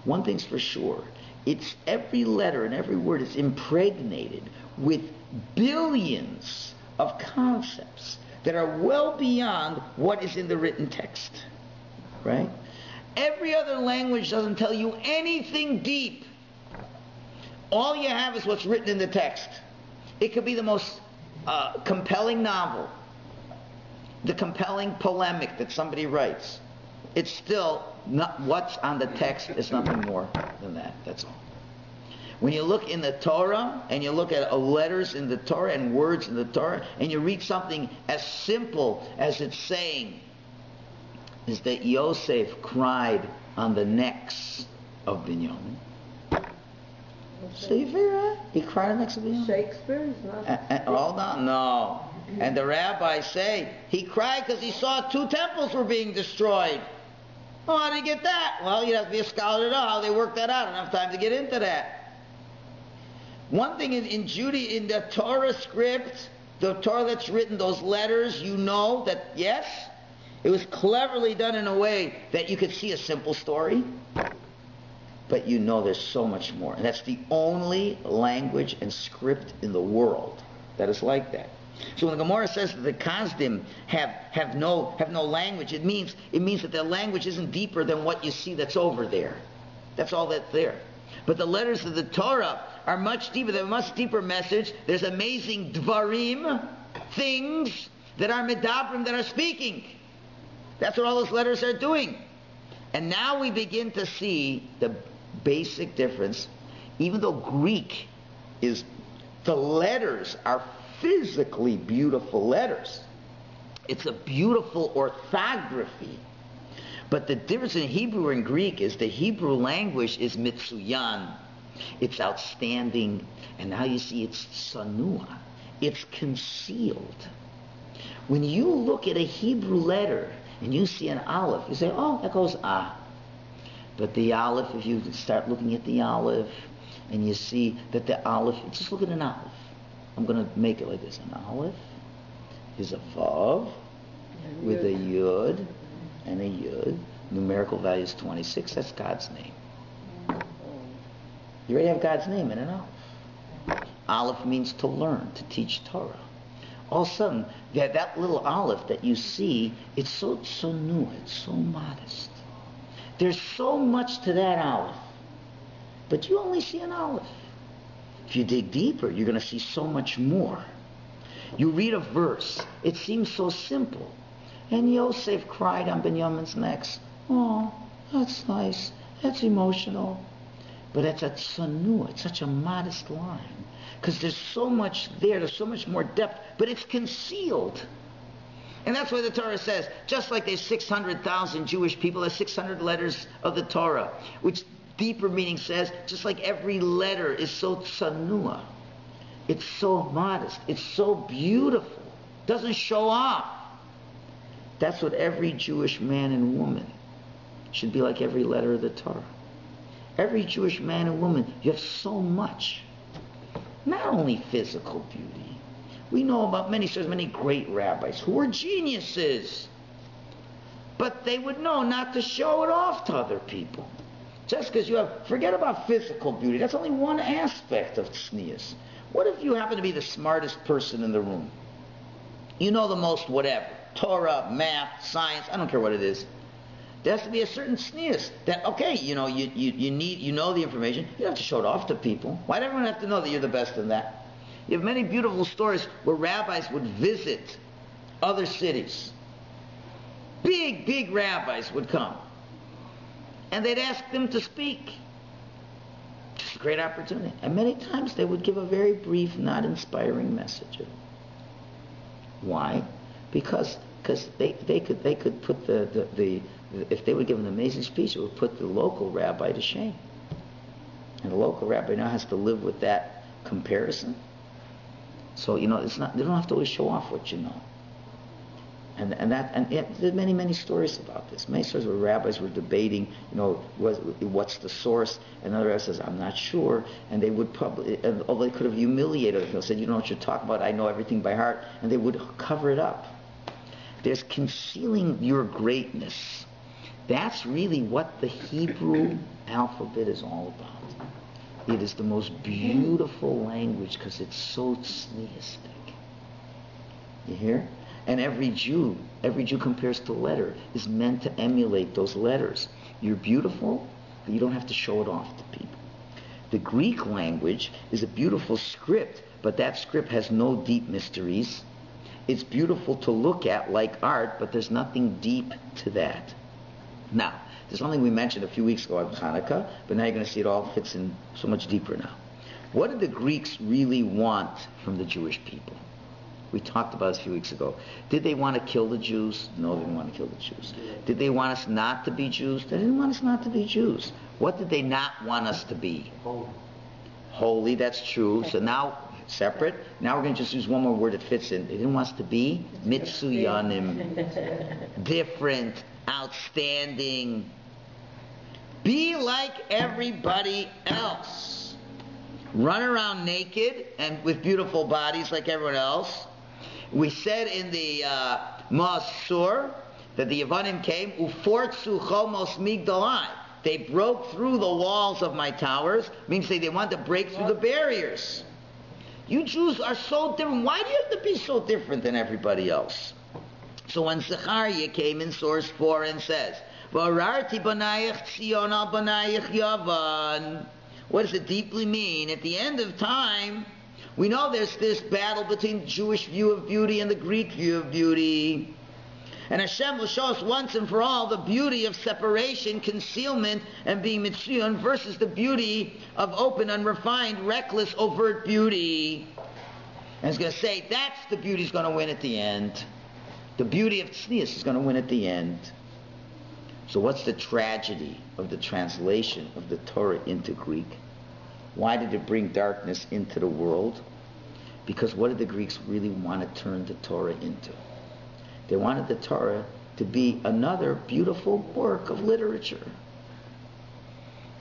one thing's for sure, It's every letter and every word is impregnated with billions of concepts that are well beyond what is in the written text. Right? Every other language doesn't tell you anything deep. All you have is what's written in the text. It could be the most compelling novel, the compelling polemic that somebody writes. It's still not what's on the text is nothing more than that. That's all. When you look in the Torah and you look at letters in the Torah and words in the Torah and you read something as simple as it's saying is that Yosef cried on the necks of Binyamin. So you figure out? He cried on the necks of Binyamin? Shakespeare is not... Hold on, no. And the rabbis say he cried because he saw 2 temples were being destroyed. Oh, how did he get that? Well, you'd have to be a scholar to know how they worked that out. I don't have time to get into that. One thing in Judaism, in the Torah script, the Torah that's written, those letters, you know that, yes, it was cleverly done in a way that you could see a simple story, but you know there's so much more. And that's the only language and script in the world that is like that. So when the Gemara says that the Kasdim have no language, it means that their language isn't deeper than what you see that's over there. That's all that's there. But the letters of the Torah are much deeper. They have a much deeper message. There's amazing dvarim, things that are medabrim, that are speaking. That's what all those letters are doing. And now we begin to see the basic difference. Even though Greek is, the letters are physically beautiful letters. It's a beautiful orthography. But the difference in Hebrew and Greek is the Hebrew language is mitsuyan. It's outstanding. And now you see it's sanua. It's concealed. When you look at a Hebrew letter and you see an aleph, you say, oh, that goes ah. But the aleph, if you start looking at the aleph and you see that the aleph, just look at an aleph. I'm going to make it like this. An aleph is a vav with a yud and a yud. Numerical value is 26. That's God's name. You already have God's name in an aleph. Aleph means to learn, to teach Torah. All of a sudden, that little aleph that you see, it's so new, it's so modest. There's so much to that aleph, but you only see an aleph. If you dig deeper, you're going to see so much more. You read a verse, it seems so simple. And Yosef cried on Binyamin's necks. Oh, that's nice. That's emotional. But it's a tzanua. It's such a modest line. Because there's so much there. There's so much more depth. But it's concealed. And that's why the Torah says, just like there's 600,000 Jewish people, there's 600 letters of the Torah. Which deeper meaning says, just like every letter is so tzanua. It's so modest. It's so beautiful. It doesn't show off. That's what every Jewish man and woman should be like every letter of the Torah. Every Jewish man and woman, you have so much. Not only physical beauty. We know about many great rabbis who were geniuses. But they would know not to show it off to other people. Just because you have, forget about physical beauty. That's only one aspect of tznius. What if you happen to be the smartest person in the room? You know the most whatever. Torah, math, science, I don't care what it is. There has to be a certain tznius that, okay, you know the information. You don't have to show it off to people. Why does everyone have to know that you're the best in that? You have many beautiful stories where rabbis would visit other cities. Big rabbis would come. And they'd ask them to speak. Just a great opportunity. And many times they would give a very brief, not inspiring message. Why? Because they could put the if they would give an amazing speech, it would put the local rabbi to shame. And the local rabbi now has to live with that comparison. So it's not, they don't have to always show off what you know. And there's many stories about this. Many stories where rabbis were debating, what's the source, and another rabbi says, I'm not sure, and they would and although they could have humiliated them, they said, you know what you're talking about, I know everything by heart, and they would cover it up. There's concealing your greatness. That's really what the Hebrew alphabet is all about. It is the most beautiful language because it's so tzniistic. You hear? And every Jew compares to letter, is meant to emulate those letters. You're beautiful, but you don't have to show it off to people. The Greek language is a beautiful script, but that script has no deep mysteries. It's beautiful to look at like art, but there's nothing deep to that. Now, there's something we mentioned a few weeks ago on Hanukkah, but now you're going to see it all fits in so much deeper now. What did the Greeks really want from the Jewish people? We talked about this a few weeks ago. Did they want to kill the Jews? No, they didn't want to kill the Jews. Did they want us not to be Jews? They didn't want us not to be Jews. What did they not want us to be? Holy, that's true. So now, separate. Now we're going to just use one more word that fits in. They didn't want us to be mitsuyanim. Different, outstanding. Be like everybody else. Run around naked and with beautiful bodies like everyone else. We said in the Masur that the Yevanim came, ufortzu chomos migdalai. They broke through the walls of my towers, means they want to break through the barriers. You Jews are so different. Why do you have to be so different than everybody else? So when Zechariah came in source 4 and says, V'ararti banayich Tzion al banayich Yavan. What does it deeply mean? At the end of time, we know there's this battle between the Jewish view of beauty and the Greek view of beauty. And Hashem will show us once and for all the beauty of separation, concealment, and being mitzion versus the beauty of open, unrefined, reckless, overt beauty. And it's going to say that's the beauty is going to win at the end. The beauty of tznius is going to win at the end. So what's the tragedy of the translation of the Torah into Greek? Why did it bring darkness into the world? Because what did the Greeks really want to turn the Torah into? They wanted the Torah to be another beautiful work of literature.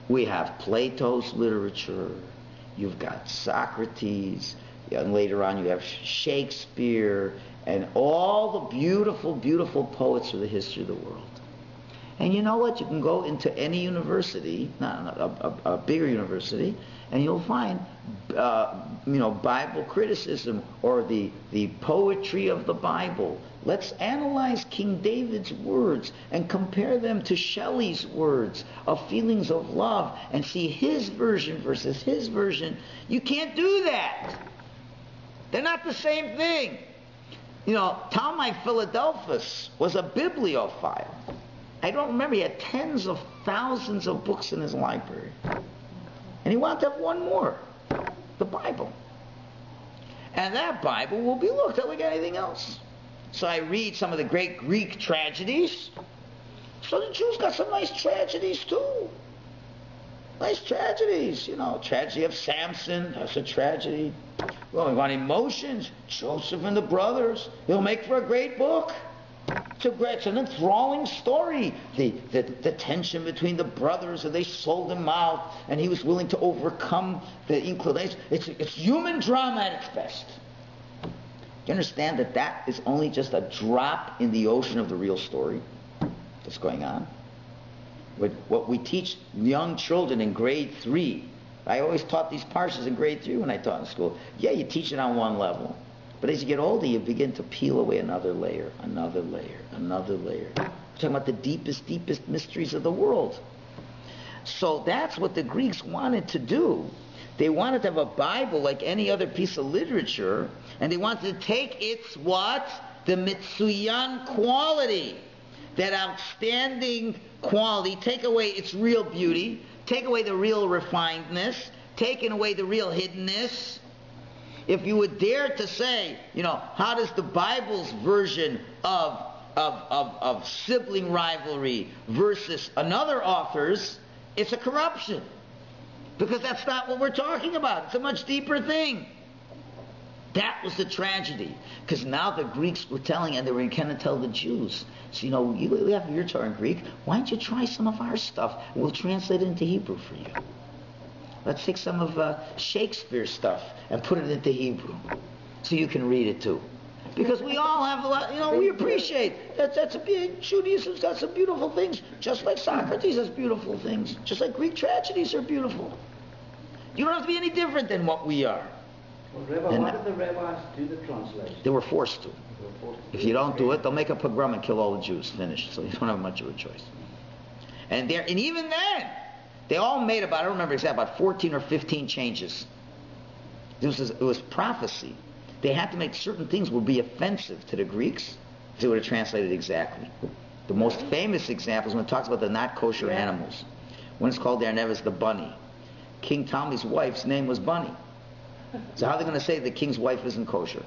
We have Plato's literature, you've got Socrates, and later on you have Shakespeare, and all the beautiful, beautiful poets of the history of the world. And you know what? You can go into any university, a bigger university, and you'll find, Bible criticism or the poetry of the Bible. Let's analyze King David's words and compare them to Shelley's words of feelings of love and see his version versus his version. You can't do that. They're not the same thing. Talmai Philadelphus was a bibliophile. I don't remember, he had tens of thousands of books in his library. And he wanted to have one more, the Bible. And that Bible will be looked at like anything else. So I read some of the great Greek tragedies. So the Jews got some nice tragedies too. Nice tragedies, tragedy of Samson, that's a tragedy. Well, we want emotions, Joseph and the brothers. It'll make for a great book. It's an enthralling story. The tension between the brothers, and they sold him out, and he was willing to overcome the inclination. It's human drama at its best. You understand that is only just a drop in the ocean of the real story that's going on? What we teach young children in grade 3. I always taught these parshas in grade 3 when I taught in school. Yeah, you teach it on one level. But as you get older, you begin to peel away another layer, another layer, another layer. We're talking about the deepest mysteries of the world. So that's what the Greeks wanted to do. They wanted to have a Bible like any other piece of literature, and they wanted to take its what? The mitsuyan quality, that outstanding quality, take away its real beauty, take away the real refinedness, taking away the real hiddenness. If you would dare to say, how does the Bible's version of sibling rivalry versus another author's, it's a corruption. Because that's not what we're talking about. It's a much deeper thing. That was the tragedy. Because now the Greeks were telling, and they were going to tell the Jews, so you have your Torah in Greek, why don't you try some of our stuff? We'll translate it into Hebrew for you. Let's take some of Shakespeare's stuff and put it into Hebrew, so you can read it too. Because we all have a lot, we appreciate that's a big, Judaism's got some beautiful things, just like Socrates has beautiful things, just like Greek tragedies are beautiful. You don't have to be any different than what we are. Well, Rabbi, why did the rabbis do the translation? They were forced to. They were forced to If you don't do it, they'll make a pogrom and kill all the Jews. Finished. So you don't have much of a choice. And even then, they all made about, I don't remember exactly, about 14 or 15 changes. It was prophecy. They had to make certain things would be offensive to the Greeks if they would have translated exactly. The most famous example is when it talks about the not kosher animals. When it's called there never the bunny. King Ptolemy's wife's name was Bunny. So how are they going to say the king's wife isn't kosher?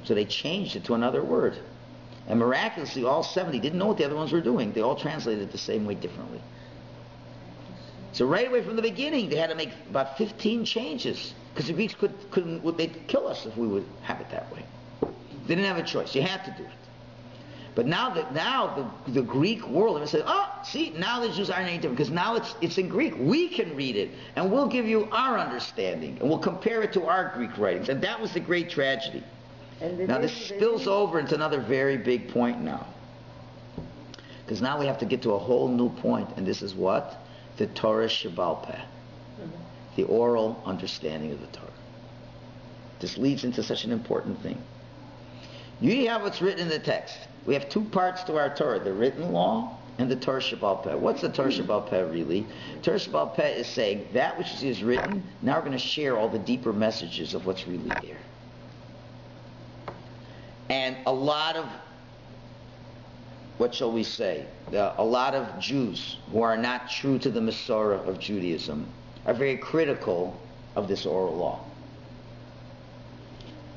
So they changed it to another word. And miraculously, all 70 didn't know what the other ones were doing. They all translated it the same way differently. So right away from the beginning, they had to make about 15 changes. Because the Greeks they'd kill us if we would have it that way. They didn't have a choice. You had to do it. But now the Greek world, they said, oh, see, now the Jews aren't any different. Because now it's in Greek. We can read it. And we'll give you our understanding. And we'll compare it to our Greek writings. And that was the great tragedy. Now this spills over into another very big point now. Because now we have to get to a whole new point. And this is what? The Torah Shebal Peh. The oral understanding of the Torah. This leads into such an important thing. You have what's written in the text. We have two parts to our Torah, the written law and the Torah Shebal Peh. What's the Torah Shebal Peh really? Torah Shebal Peh is saying that which is written, now we're going to share all the deeper messages of what's really there. And a lot of, what shall we say, a lot of Jews who are not true to the Masorah of Judaism are very critical of this oral law.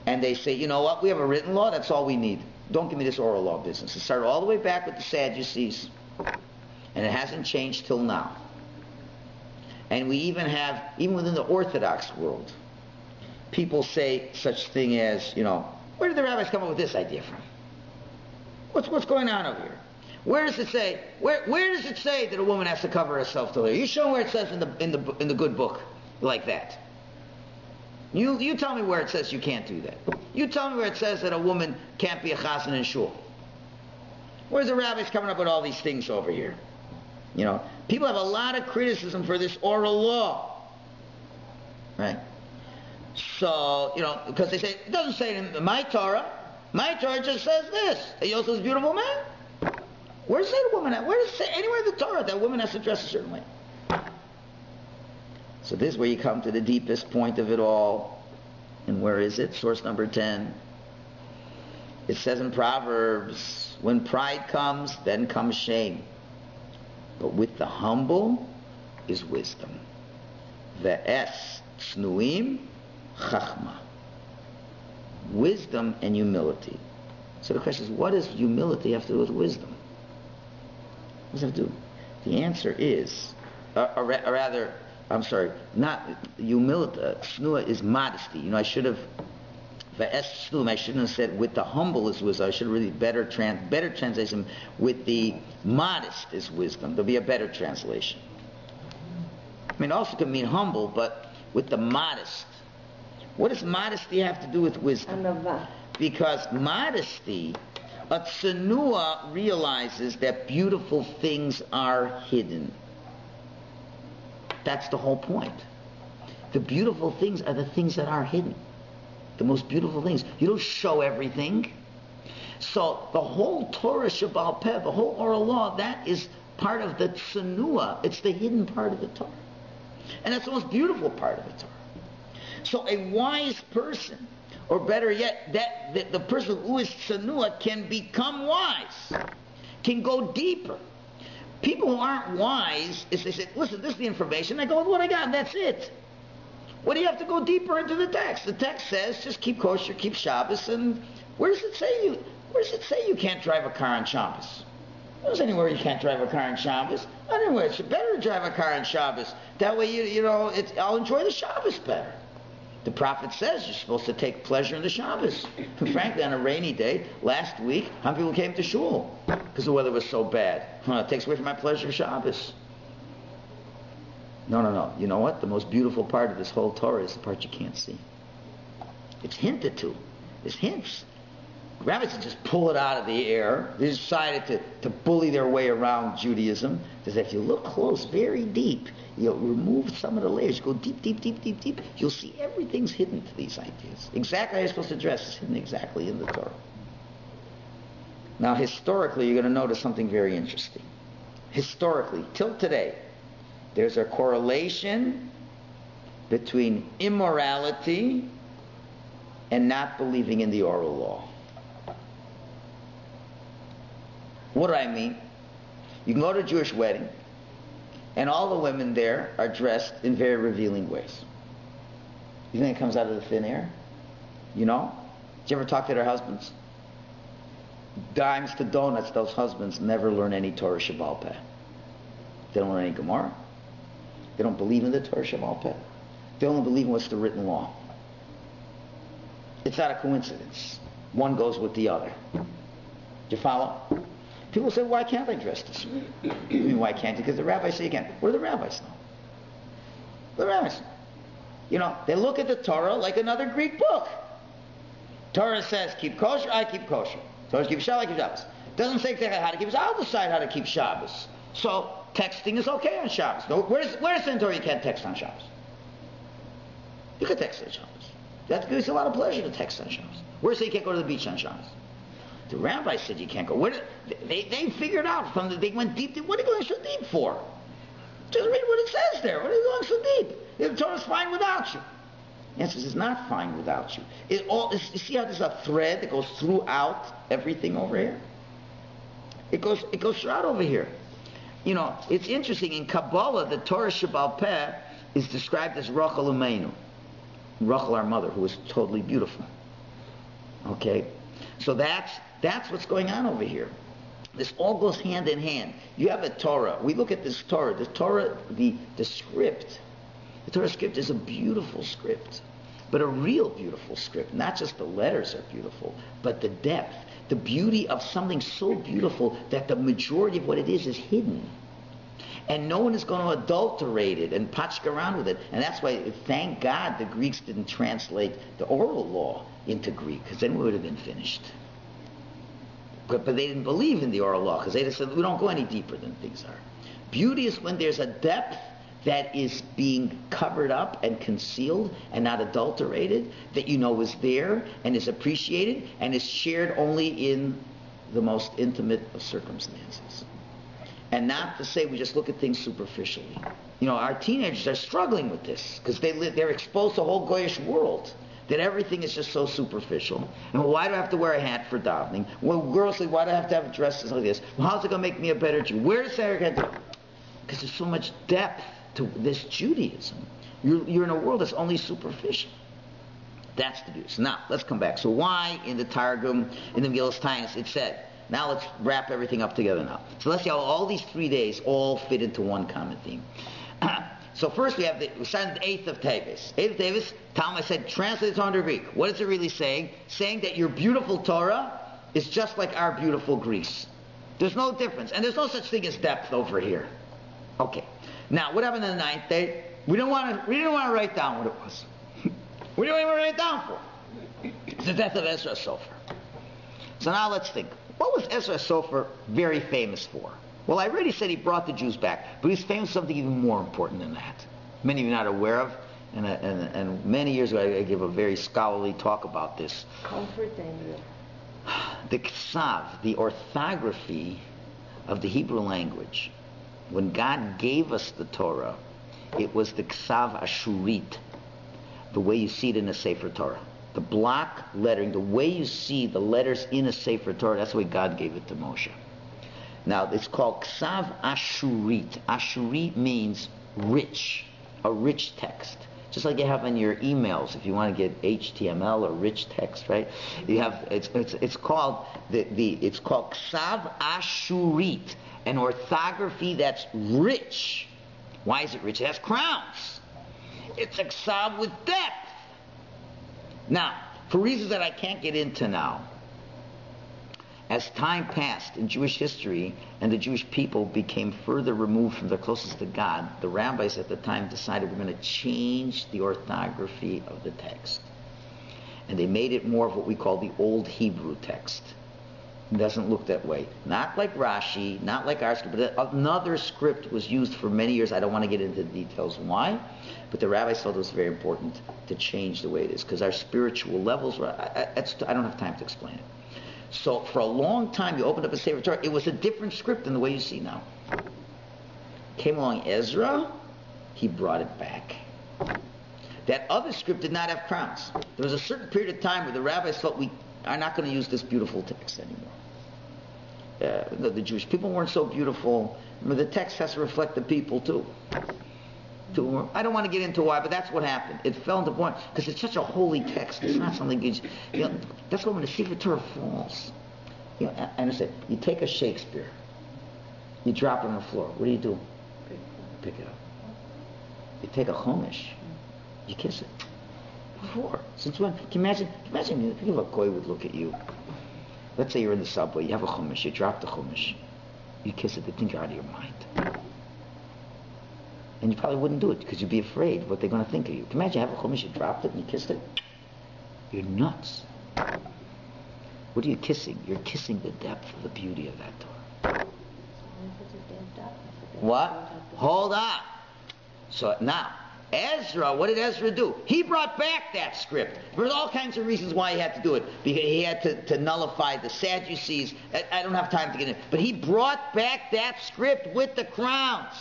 And they say, you know what, we have a written law, that's all we need. Don't give me this oral law business. It started all the way back with the Sadducees, and it hasn't changed till now. And we even have, even within the Orthodox world, people say such thing as, where did the rabbis come up with this idea from? What's going on over here? Where does it say? Where does it say that a woman has to cover herself till here? You show me where it says in the good book like that. You tell me where it says you can't do that. You tell me where it says that a woman can't be a chazan in shul. Where's the rabbis coming up with all these things over here? People have a lot of criticism for this oral law, right? So, because they say, it doesn't say in my Torah just says this, that Yossi is a beautiful man. Where does it say a woman, where does it say anywhere in the Torah that a woman has to dress a certain way? So this is where you come to the deepest point of it all. And where is it? Source number 10. It says in Proverbs, when pride comes, then comes shame. But with the humble is wisdom. Ve'es tznuim chachma. Wisdom and humility. So the question is, what does humility have to do with wisdom? What does it have to do? The answer is, not humility. Snua is modesty. I should have, I shouldn't have said with the humble is wisdom. I should have really better translation with the modest is wisdom. There'll be a better translation. It also can mean humble, but with the modest. What does modesty have to do with wisdom? Because modesty, a tsunua realizes that beautiful things are hidden. That's the whole point. The beautiful things are the things that are hidden. The most beautiful things. You don't show everything. So the whole Torah Shebal Peh, the whole oral law, that is part of the tsunua. It's the hidden part of the Torah. And that's the most beautiful part of the Torah. So a wise person, or better yet, the person who is tsunua can become wise, can go deeper. People who aren't wise, is they say, listen, this is the information. I go with what I got, and that's it. What do you have to go deeper into the text? The text says, just keep kosher, keep Shabbos, and where does it say you can't drive a car on Shabbos? There's anywhere you can't drive a car on Shabbos. Anywhere, it's better to drive a car on Shabbos. That way, I'll enjoy the Shabbos better. The prophet says you're supposed to take pleasure in the Shabbos. And frankly, on a rainy day, last week, how many people came to Shul? Because the weather was so bad. It takes away from my pleasure of Shabbos. No. You know what? The most beautiful part of this whole Torah is the part you can't see. It's hinted to. There's hints. rabbis just pull it out of the air. They decided to bully their way around Judaism. Because if you look close, very deep, you'll remove some of the layers. You go deep, deep, deep, deep, deep. You'll see everything's hidden to these ideas. Exactly how you're supposed to dress is hidden exactly in the Torah. Now, historically, you're going to notice something very interesting. Historically, till today, there's a correlation between immorality and not believing in the oral law. What do I mean? You can go to a Jewish wedding, and all the women there are dressed in very revealing ways. You think it comes out of the thin air? You know? Did you ever talk to their husbands? Dimes to donuts, those husbands never learn any Torah Shabbal Peh. They don't learn any Gemara. They don't believe in the Torah Shabbal Peh. They only believe in what's the written law. It's not a coincidence. One goes with the other. Do you follow? People say, why can't I dress this way? You mean, why can't you? Because the rabbis say you can't. What do the rabbis know? The rabbis know. You know, they look at the Torah like another Greek book. Torah says, keep kosher, I keep kosher. Torah says, keep Shabbos, I keep Shabbos. Doesn't say exactly how to keep Shabbos. I'll decide how to keep Shabbos. So, texting is okay on Shabbos. No, where's in Torah you can't text on Shabbos? You can text on Shabbos. That gives you a lot of pleasure to text on Shabbos. Where's say you can't go to the beach on Shabbos? The rabbi said you can't go. They figured out they went deep. What are you going so deep for? Just read what it says there. What are you going so deep? The Torah's fine without you. The answer is it's not fine without you. You see how there's a thread that goes throughout everything over here? It goes throughout over here. You know, it's interesting. In Kabbalah, the Torah Shabbal Peh is described as Rachel Umeinu. Rachel, our mother, who was totally beautiful. Okay? So that's what's going on over here. This all goes hand in hand. You have a Torah. We look at this Torah. The Torah, the script. The Torah script is a beautiful script. But a real beautiful script. Not just the letters are beautiful, but the depth. The beauty of something so beautiful that the majority of what it is hidden. And no one is going to adulterate it and patchk around with it. And that's why, thank God, the Greeks didn't translate the oral law into Greek, because then we would have been finished. But they didn't believe in the oral law, because they just said, we don't go any deeper than things are. Beauty is when there's a depth that is being covered up and concealed and not adulterated, that you know is there and is appreciated and is shared only in the most intimate of circumstances. And not to say we just look at things superficially. You know, our teenagers are struggling with this because they're exposed to a whole goyish world. That everything is just so superficial. And why do I have to wear a hat for davening? Well, girls say, why do I have to have dresses like this? Well, how's it going to make me a better Jew? Where does that get to? Because there's so much depth to this Judaism. You're in a world that's only superficial. That's the beauty. So now, let's come back. So why in the Targum, in the Megillas Taanis, it said, now let's wrap everything up together now. So let's see how all these 3 days all fit into one common theme. So first we started the 8th of Teves. 8th of Teves, Talmud said, translate it under Greek. What is it really saying? Saying that your beautiful Torah is just like our beautiful Greece. There's no difference. And there's no such thing as depth over here. Okay. Now, what happened on the 9th day? We didn't want to write down what it was. We didn't even write it down for. It's the death of Ezra Sofer. So now let's think. What was Ezra Sofer very famous for? Well, I already said he brought the Jews back, but he's famous for something even more important than that. Many of you are not aware of, and many years ago I gave a very scholarly talk about this. Comforting you. The ksav, the orthography of the Hebrew language. When God gave us the Torah, it was the ksav ashurit, the way you see it in a Sefer Torah. The block lettering, the way you see the letters in a Sefer Torah, that's the way God gave it to Moshe. Now, it's called Ksav Ashurit. Ashurit means rich, a rich text. Just like you have in your emails, if you want to get HTML or rich text, right? You have it's called Ksav Ashurit, an orthography that's rich. Why is it rich? It has crowns. It's a ksav with depth. Now, for reasons that I can't get into now, as time passed in Jewish history and the Jewish people became further removed from their closest to God, the rabbis at the time decided we're going to change the orthography of the text. and they made it more of what we call the Old Hebrew text. It doesn't look that way. Not like Rashi, not like our script, but another script was used for many years. I don't want to get into the details why, but the rabbis felt it was very important to change the way it is, because our spiritual levels were, I don't have time to explain it. So for a long time, you opened up a Sefer Torah, it was a different script than the way you see now. Came along Ezra, he brought it back. That other script did not have crowns. There was a certain period of time where the rabbis felt we are not going to use this beautiful text anymore. The Jewish people weren't so beautiful. The text has to reflect the people too. I don't want to get into why, but that's what happened. It fell into point because it's such a holy text. It's not something that's why when the Sefer Torah falls, I understand. You take a Shakespeare, you drop it on the floor. What do? Pick it up. You take a Chumash, you kiss it. Before, since when? Can you imagine? Think of a goy would look at you. Let's say you're in the subway, you have a Chumash, you drop the Chumash, you kiss it, they think you're out of your mind. And you probably wouldn't do it because you'd be afraid what they're going to think of you. Can you imagine you have a Chumash, you dropped it and you kissed it? You're nuts. What are you kissing? You're kissing the depth of the beauty of that Torah. What? Hold on. So now, Ezra, what did Ezra do? He brought back that script. There's all kinds of reasons why he had to do it. Because he had to nullify the Sadducees. I don't have time to get into it. But he brought back that script with the crowns.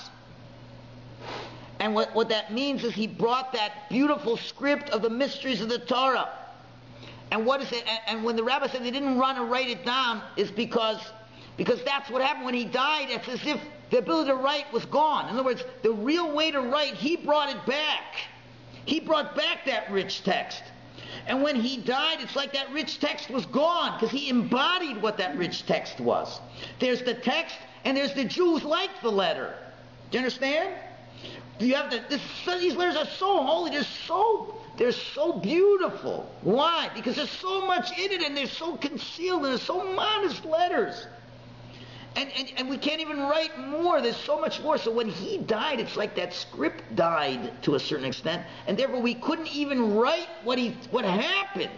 And what that means is he brought that beautiful script of the mysteries of the Torah. And what is it? And when the rabbi said they didn't run and write it down, is because that's what happened when he died. It's as if the ability to write was gone. In other words, the real way to write, he brought it back. He brought back that rich text. And when he died, it's like that rich text was gone, because he embodied what that rich text was. There's the text, and there's the Jews like the letter. Do you understand? You have these letters are so holy, they're so beautiful. Why? Because there's so much in it, and they're so concealed, and they're so modest letters. And we can't even write more. There's so much more. So when he died, it's like that script died to a certain extent, and therefore we couldn't even write what happened.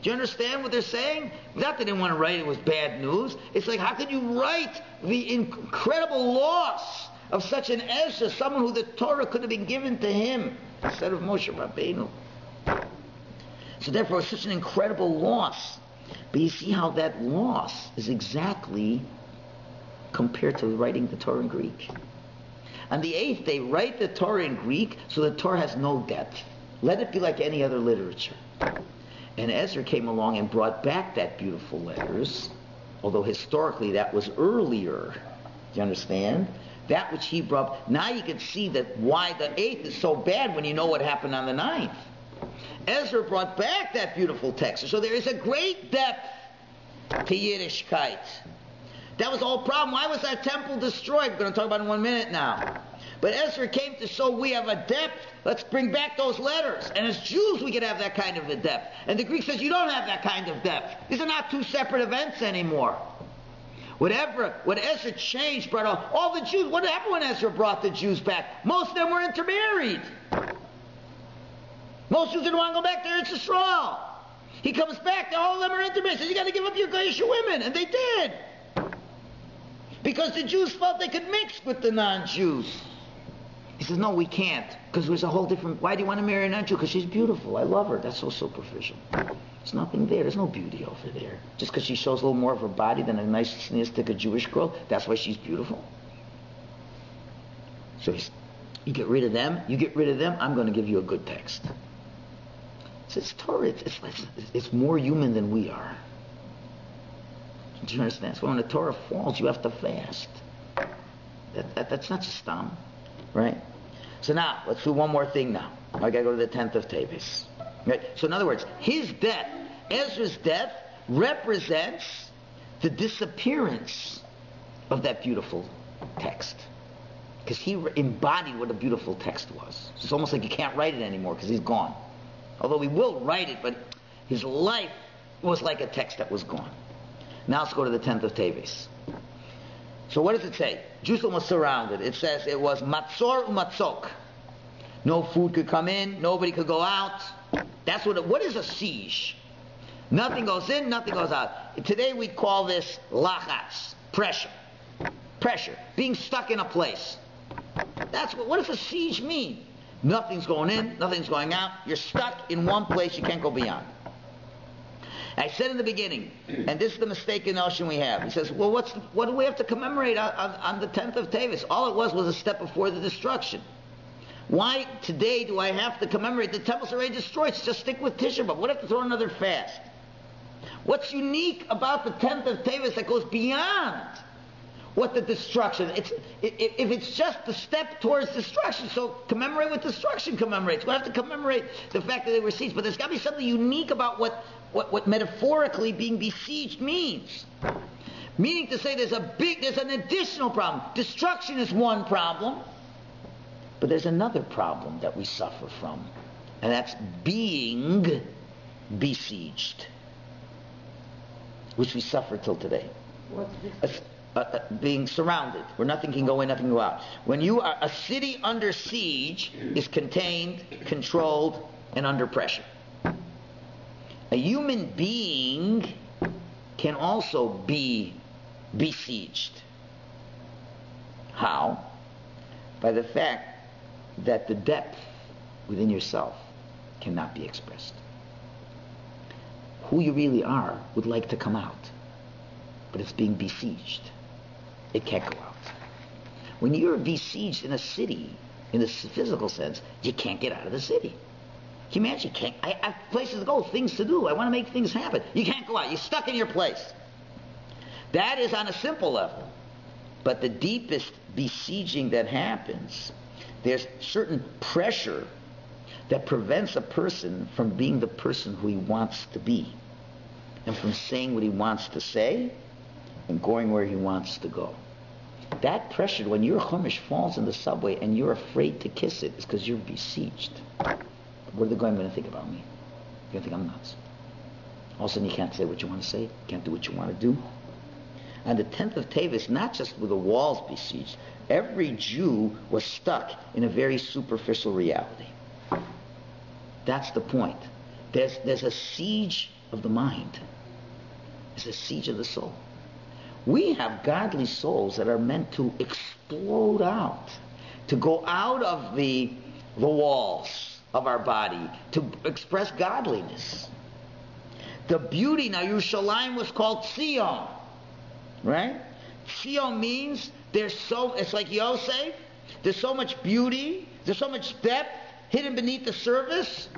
Do you understand what they're saying? Not that they didn't want to write it was bad news. It's like, how could you write the incredible loss of such an Ezra, someone who the Torah could have been given to him instead of Moshe Rabbeinu? So therefore, it's such an incredible loss. But you see how that loss is exactly compared to writing the Torah in Greek. On the 8th day, write the Torah in Greek so the Torah has no depth. Let it be like any other literature. And Ezra came along and brought back that beautiful letters, although historically that was earlier. Do you understand? That which he brought. Now you can see that why the 8th is so bad when you know what happened on the 9th. Ezra brought back that beautiful text. So there is a great depth to Yiddishkeit. That was the whole problem. Why was that temple destroyed? We're going to talk about it in 1 minute now. But Ezra came to show we have a depth. Let's bring back those letters. And as Jews, we could have that kind of a depth. And the Greek says you don't have that kind of depth. These are not two separate events anymore. What Ezra changed, brought all the Jews. What happened when Ezra brought the Jews back? Most of them were intermarried. Most Jews didn't want to go back to Eretz Yisrael. He comes back, all of them are intermarried. He says, you got to give up your Goyish women. And they did. Because the Jews felt they could mix with the non-Jews. He says, no, we can't. Because there's a whole different... Why do you want to marry a non-Jew? Because she's beautiful. I love her. That's so superficial. There's nothing there. There's no beauty over there. Just because she shows a little more of her body than a nice, sneistic Jewish girl, that's why she's beautiful. So you get rid of them, I'm going to give you a good text. It's Torah. It's more human than we are. Do you understand? So when the Torah falls, you have to fast. That's not stam, right? So now, let's do one more thing now. I got to go to the 10th of Teves. Right? So in other words, his death, Ezra's death, represents the disappearance of that beautiful text. Because he embodied what a beautiful text was. It's almost like you can't write it anymore because he's gone. Although we will write it, but his life was like a text that was gone. Now let's go to the 10th of Teves. So what does it say? Jerusalem was surrounded. It says it was matzor u'matzok. No food could come in. Nobody could go out. That's what is a siege? Nothing goes in, nothing goes out. Today we'd call this lachats, pressure. Pressure, being stuck in a place. What does a siege mean? Nothing's going in, nothing's going out. You're stuck in one place, you can't go beyond. I said in the beginning, and this is the mistaken notion we have. He says, well, what do we have to commemorate on the 10th of Tevis? All it was a step before the destruction. Why today do I have to commemorate? The temple's already destroyed, so just stick with Tisha B'Av. What if to throw another fast? What's unique about the 10th of Tevis that goes beyond what the destruction? If it's just the step towards destruction, so commemorate what destruction commemorates. We have to commemorate the fact that they were sieged, but there's got to be something unique about what metaphorically being besieged means. Meaning to say there's an additional problem. Destruction is one problem, but there's another problem that we suffer from, and that's being besieged, which we suffer till today. What's this? Being surrounded, where nothing can go in, nothing can go out. When you are a city under siege, is contained, controlled, and under pressure. A human being can also be besieged. How? By the fact that the depth within yourself cannot be expressed. Who you really are would like to come out, but it's being besieged. It can't go out. When you're besieged in a city, in a physical sense, you can't get out of the city. Can you imagine? I have places to go, things to do. I want to make things happen. You can't go out. You're stuck in your place. That is on a simple level. But the deepest besieging that happens, there's certain pressure that prevents a person from being the person who he wants to be, and from saying what he wants to say, and going where he wants to go. That pressure, when your chumash falls in the subway and you're afraid to kiss it, is because you're besieged. What are they going to think about me? They're going to think I'm nuts. All of a sudden you can't say what you want to say, you can't do what you want to do. On the 10th of Tevis, not just were the walls besieged, every Jew was stuck in a very superficial reality. That's the point. There's a siege of the mind. There's a siege of the soul. We have godly souls that are meant to explode out, to go out of the walls of our body, to express godliness. The beauty, now Yerushalayim was called Zion, right? Zion means it's like Yossi, there's so much beauty, there's so much depth hidden beneath the surface.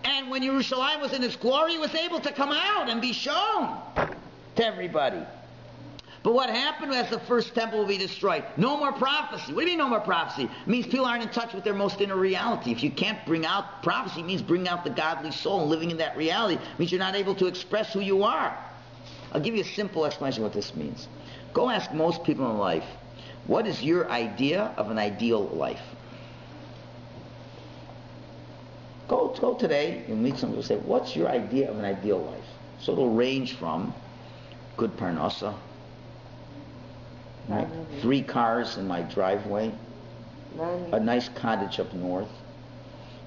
And when Yerushalayim was in its glory, it was able to come out and be shown to everybody. But what happened as the first temple will be destroyed? No more prophecy. What do you mean no more prophecy? It means people aren't in touch with their most inner reality. If you can't bring out prophecy, it means bring out the godly soul and living in that reality. It means you're not able to express who you are. I'll give you a simple explanation of what this means. Go ask most people in life, what is your idea of an ideal life? Go today and meet someone who will say, what's your idea of an ideal life? So it'll range from good parnasa, right? 3 cars in my driveway, a nice cottage up north,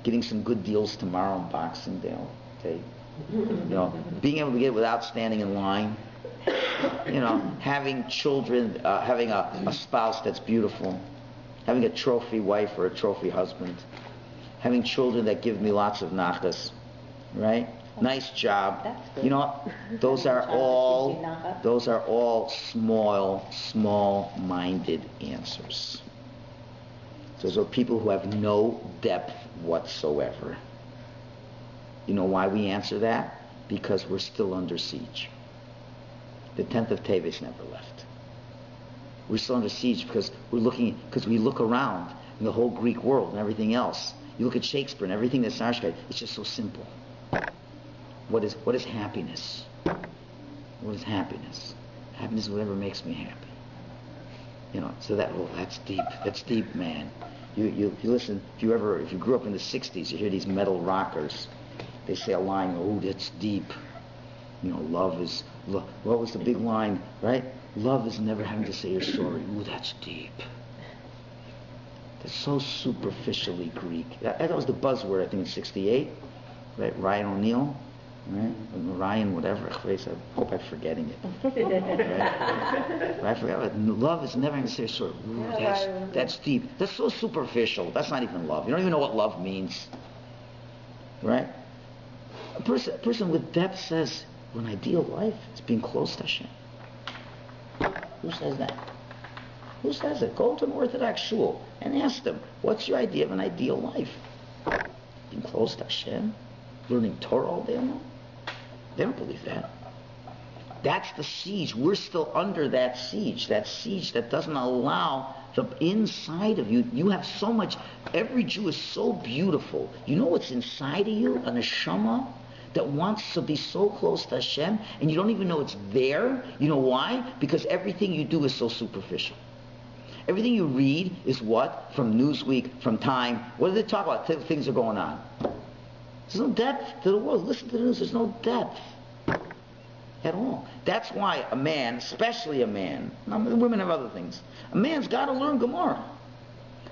getting some good deals tomorrow in Boxing Day, okay? Being able to get it without standing in line, having children, having a spouse that's beautiful, having a trophy wife or a trophy husband, having children that give me lots of nachas, right? Nice job. Those are all small-minded answers. Those are people who have no depth whatsoever. You know why we answer that? Because we're still under siege. The 10th of Tevis never left. We're still under siege because we look around in the whole Greek world and everything else. You look at Shakespeare and everything that's Narshkai, it's just so simple. What is happiness? What is happiness? Happiness is whatever makes me happy. So that's deep. That's deep, man. You listen, if you grew up in the 60s, you hear these metal rockers. They say a line, oh, that's deep. Love is, what was the big line, right? Love is never having to say you're sorry. Ooh, that's deep. That's so superficially Greek. That was the buzzword, I think, in 68. right? Ryan O'Neal, right? Ryan, whatever. I hope I'm forgetting it. Right? I forgot it. Love is never going to say sort of, ooh, that's deep. That's so superficial. That's not even love. You don't even know what love means. Right? A person with depth says, an ideal life is being close to Hashem. Who says that? Who says it? Go to an Orthodox shul and ask them, what's your idea of an ideal life? Being close to Hashem? Learning Torah all day long? They don't believe that. That's the siege. We're still under that siege that doesn't allow the inside of you. You have so much. Every Jew is so beautiful. You know what's inside of you? A neshama that wants to be so close to Hashem, and you don't even know it's there. You know why? Because everything you do is so superficial. Everything you read is what? From Newsweek, from Time. What do they talk about? Things are going on. There's no depth to the world. Listen to the news. There's no depth at all. That's why a man, especially a man, women have other things, a man's got to learn Gemara.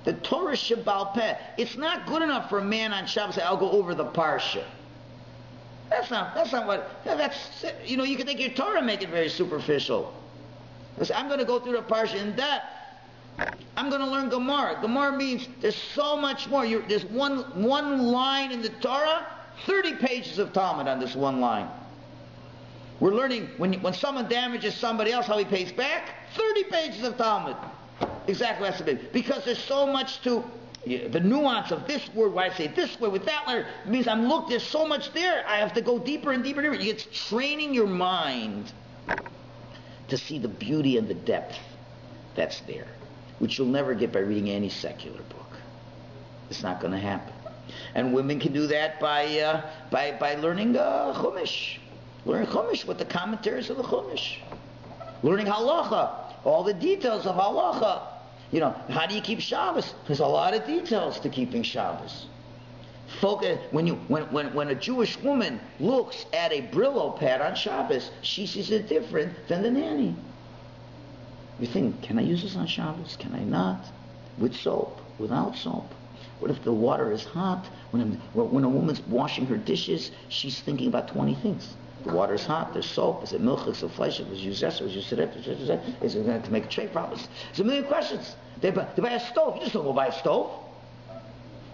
The Torah Shabbal Peh. It's not good enough for a man on Shabbos to say, I'll go over the Parsha. That's not what, you can take your Torah and make it very superficial. I'm going to go through the Parsha in depth. I'm going to learn Gemara. Gemara means there's so much more. There's one line in the Torah, 30 pages of Talmud on this one line. We're learning when someone damages somebody else, how he pays back, 30 pages of Talmud. Exactly what has to be. Because there's so much to the nuance of this word, why I say this word with that letter, means there's so much there. I have to go deeper and deeper and deeper. It's training your mind to see the beauty and the depth that's there, which you'll never get by reading any secular book. It's not going to happen. And women can do that by learning Chumash. Learning Chumash with the commentaries of the Chumash. Learning Halacha, all the details of Halacha. How do you keep Shabbos? There's a lot of details to keeping Shabbos. When a Jewish woman looks at a Brillo pad on Shabbos, she sees it different than the nanny. You think, can I use this on Shabbos? Can I not? With soap? Without soap? What if the water is hot? When a woman's washing her dishes, she's thinking about 20 things. The water is hot, there's soap, is it milk, is it flesh, is it used, is it going to make trade problems? There's a million questions. They buy a stove. You just don't go buy a stove.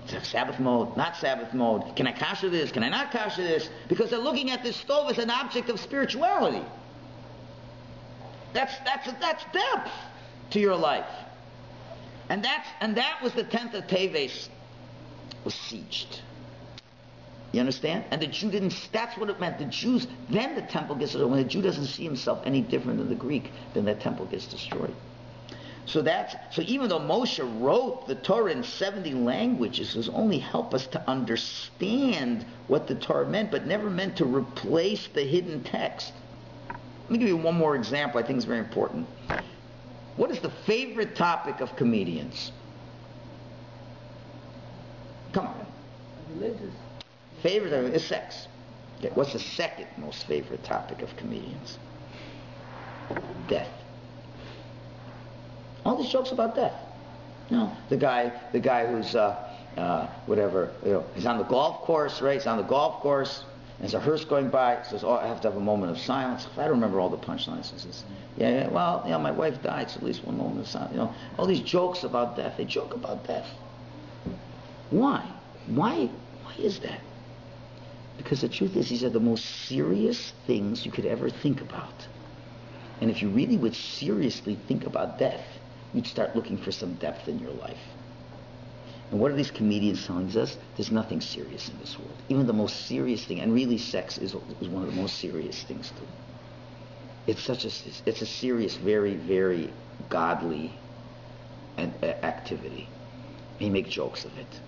It's Sabbath mode, not Sabbath mode. Can I kasher this? Can I not kasher this? Because they're looking at this stove as an object of spirituality. That's depth to your life. And that was the 10th of Teves was sieged. You understand? And the Jew that's what it meant. The Jews, then the temple gets destroyed. When the Jew doesn't see himself any different than the Greek, then that temple gets destroyed. So even though Moshe wrote the Torah in 70 languages, it was only help us to understand what the Torah meant, but never meant to replace the hidden text. Let me give you one more example I think is very important. What is the favorite topic of comedians? Come on. Religious. Favorite is sex. Okay, what's the second most favorite topic of comedians? Death. All these jokes about death. No, the guy who's he's on the golf course, right? He's on the golf course, and there's a hearse going by. Says, "Oh, I have to have a moment of silence." I don't remember all the punchlines. He says, my wife died, so at least one moment of silence. All these jokes about death. They joke about death. Why? Why is that? Because the truth is, these are the most serious things you could ever think about. And if you really would seriously think about death, you'd start looking for some depth in your life. And what are these comedians telling us? There's nothing serious in this world. Even the most serious thing, and really sex is one of the most serious things too. It's a serious, very, very godly activity. And you make jokes of it.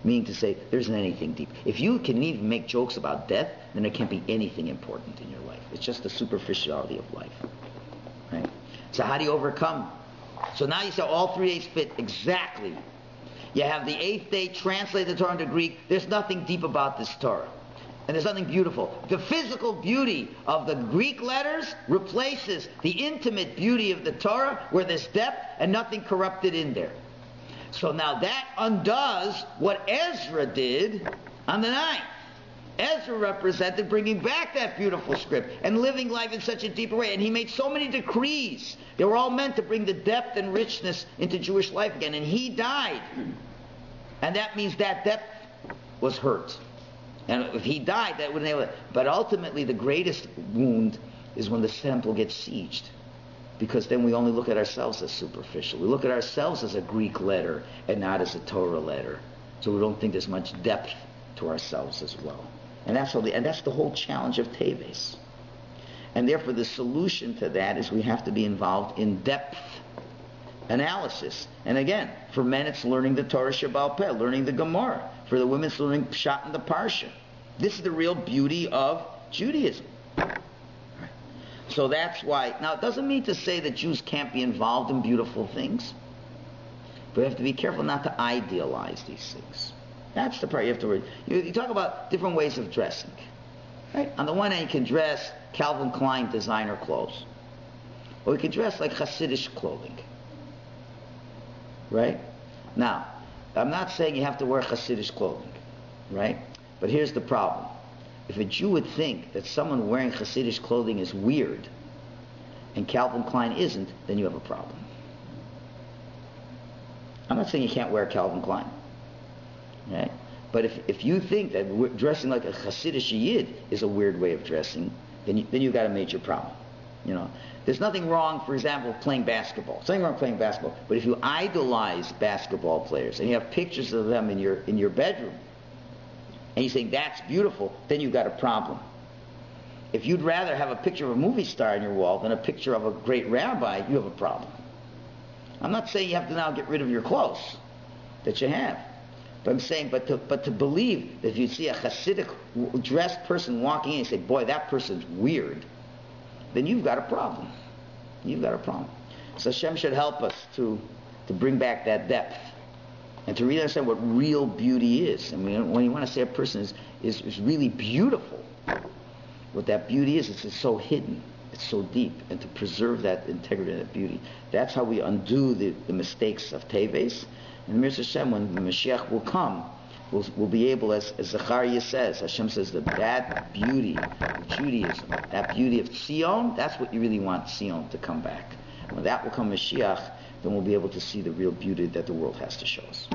Meaning to say, there isn't anything deep. If you can even make jokes about death, then there can't be anything important in your life. It's just the superficiality of life. Right? So how do you overcome? So now you say all 3 days fit exactly. You have the 8th day, translate the Torah into Greek. There's nothing deep about this Torah. And there's nothing beautiful. The physical beauty of the Greek letters replaces the intimate beauty of the Torah, where there's depth and nothing corrupted in there. So now that undoes what Ezra did on the 9th. Ezra represented bringing back that beautiful script and living life in such a deeper way. And he made so many decrees. They were all meant to bring the depth and richness into Jewish life again. And he died. And that means that depth was hurt. And if he died, that wouldn't have... But ultimately, the greatest wound is when the temple gets sieged. Because then we only look at ourselves as superficial. We look at ourselves as a Greek letter and not as a Torah letter. So we don't think there's much depth to ourselves as well. And that's the whole challenge of Teves. And therefore the solution to that is we have to be involved in depth analysis. And again, for men it's learning the Torah Shebaal Peh, learning the Gemara. For the women it's learning Pshat and the Parsha. This is the real beauty of Judaism. So that's why, now it doesn't mean to say that Jews can't be involved in beautiful things. But we have to be careful not to idealize these things. That's the part you have to worry. You talk about different ways of dressing. Right? On the one hand, you can dress Calvin Klein designer clothes. Or you can dress like Hasidic clothing. Right? Now, I'm not saying you have to wear Hasidic clothing. Right? But here's the problem. If a Jew would think that someone wearing Hasidic clothing is weird, and Calvin Klein isn't, then you have a problem. I'm not saying you can't wear Calvin Klein. Right? But if you think that dressing like a Hasidic Yid is a weird way of dressing, then you got a major problem. You know, there's nothing wrong, for example, playing basketball. There's nothing wrong playing basketball. But if you idolize basketball players and you have pictures of them in your bedroom, and you think that's beautiful, then you've got a problem. If you'd rather have a picture of a movie star on your wall than a picture of a great rabbi, you have a problem. I'm not saying you have to now get rid of your clothes that you have. But I'm saying, but to believe that if you see a Hasidic dressed person walking in and say, boy, that person's weird, then you've got a problem. You've got a problem. So Hashem should help us to bring back that depth and to really understand what real beauty is. And when you want to say a person is really beautiful, what that beauty is, it's so hidden, it's so deep, and to preserve that integrity and that beauty. That's how we undo the mistakes of Teves. And Mir Hashem, when the Mashiach will come, we'll be able, as Zechariah says, Hashem says that beauty of Judaism, that beauty of Zion, that's what you really want Zion to come back. When that will come Mashiach, then we'll be able to see the real beauty that the world has to show us.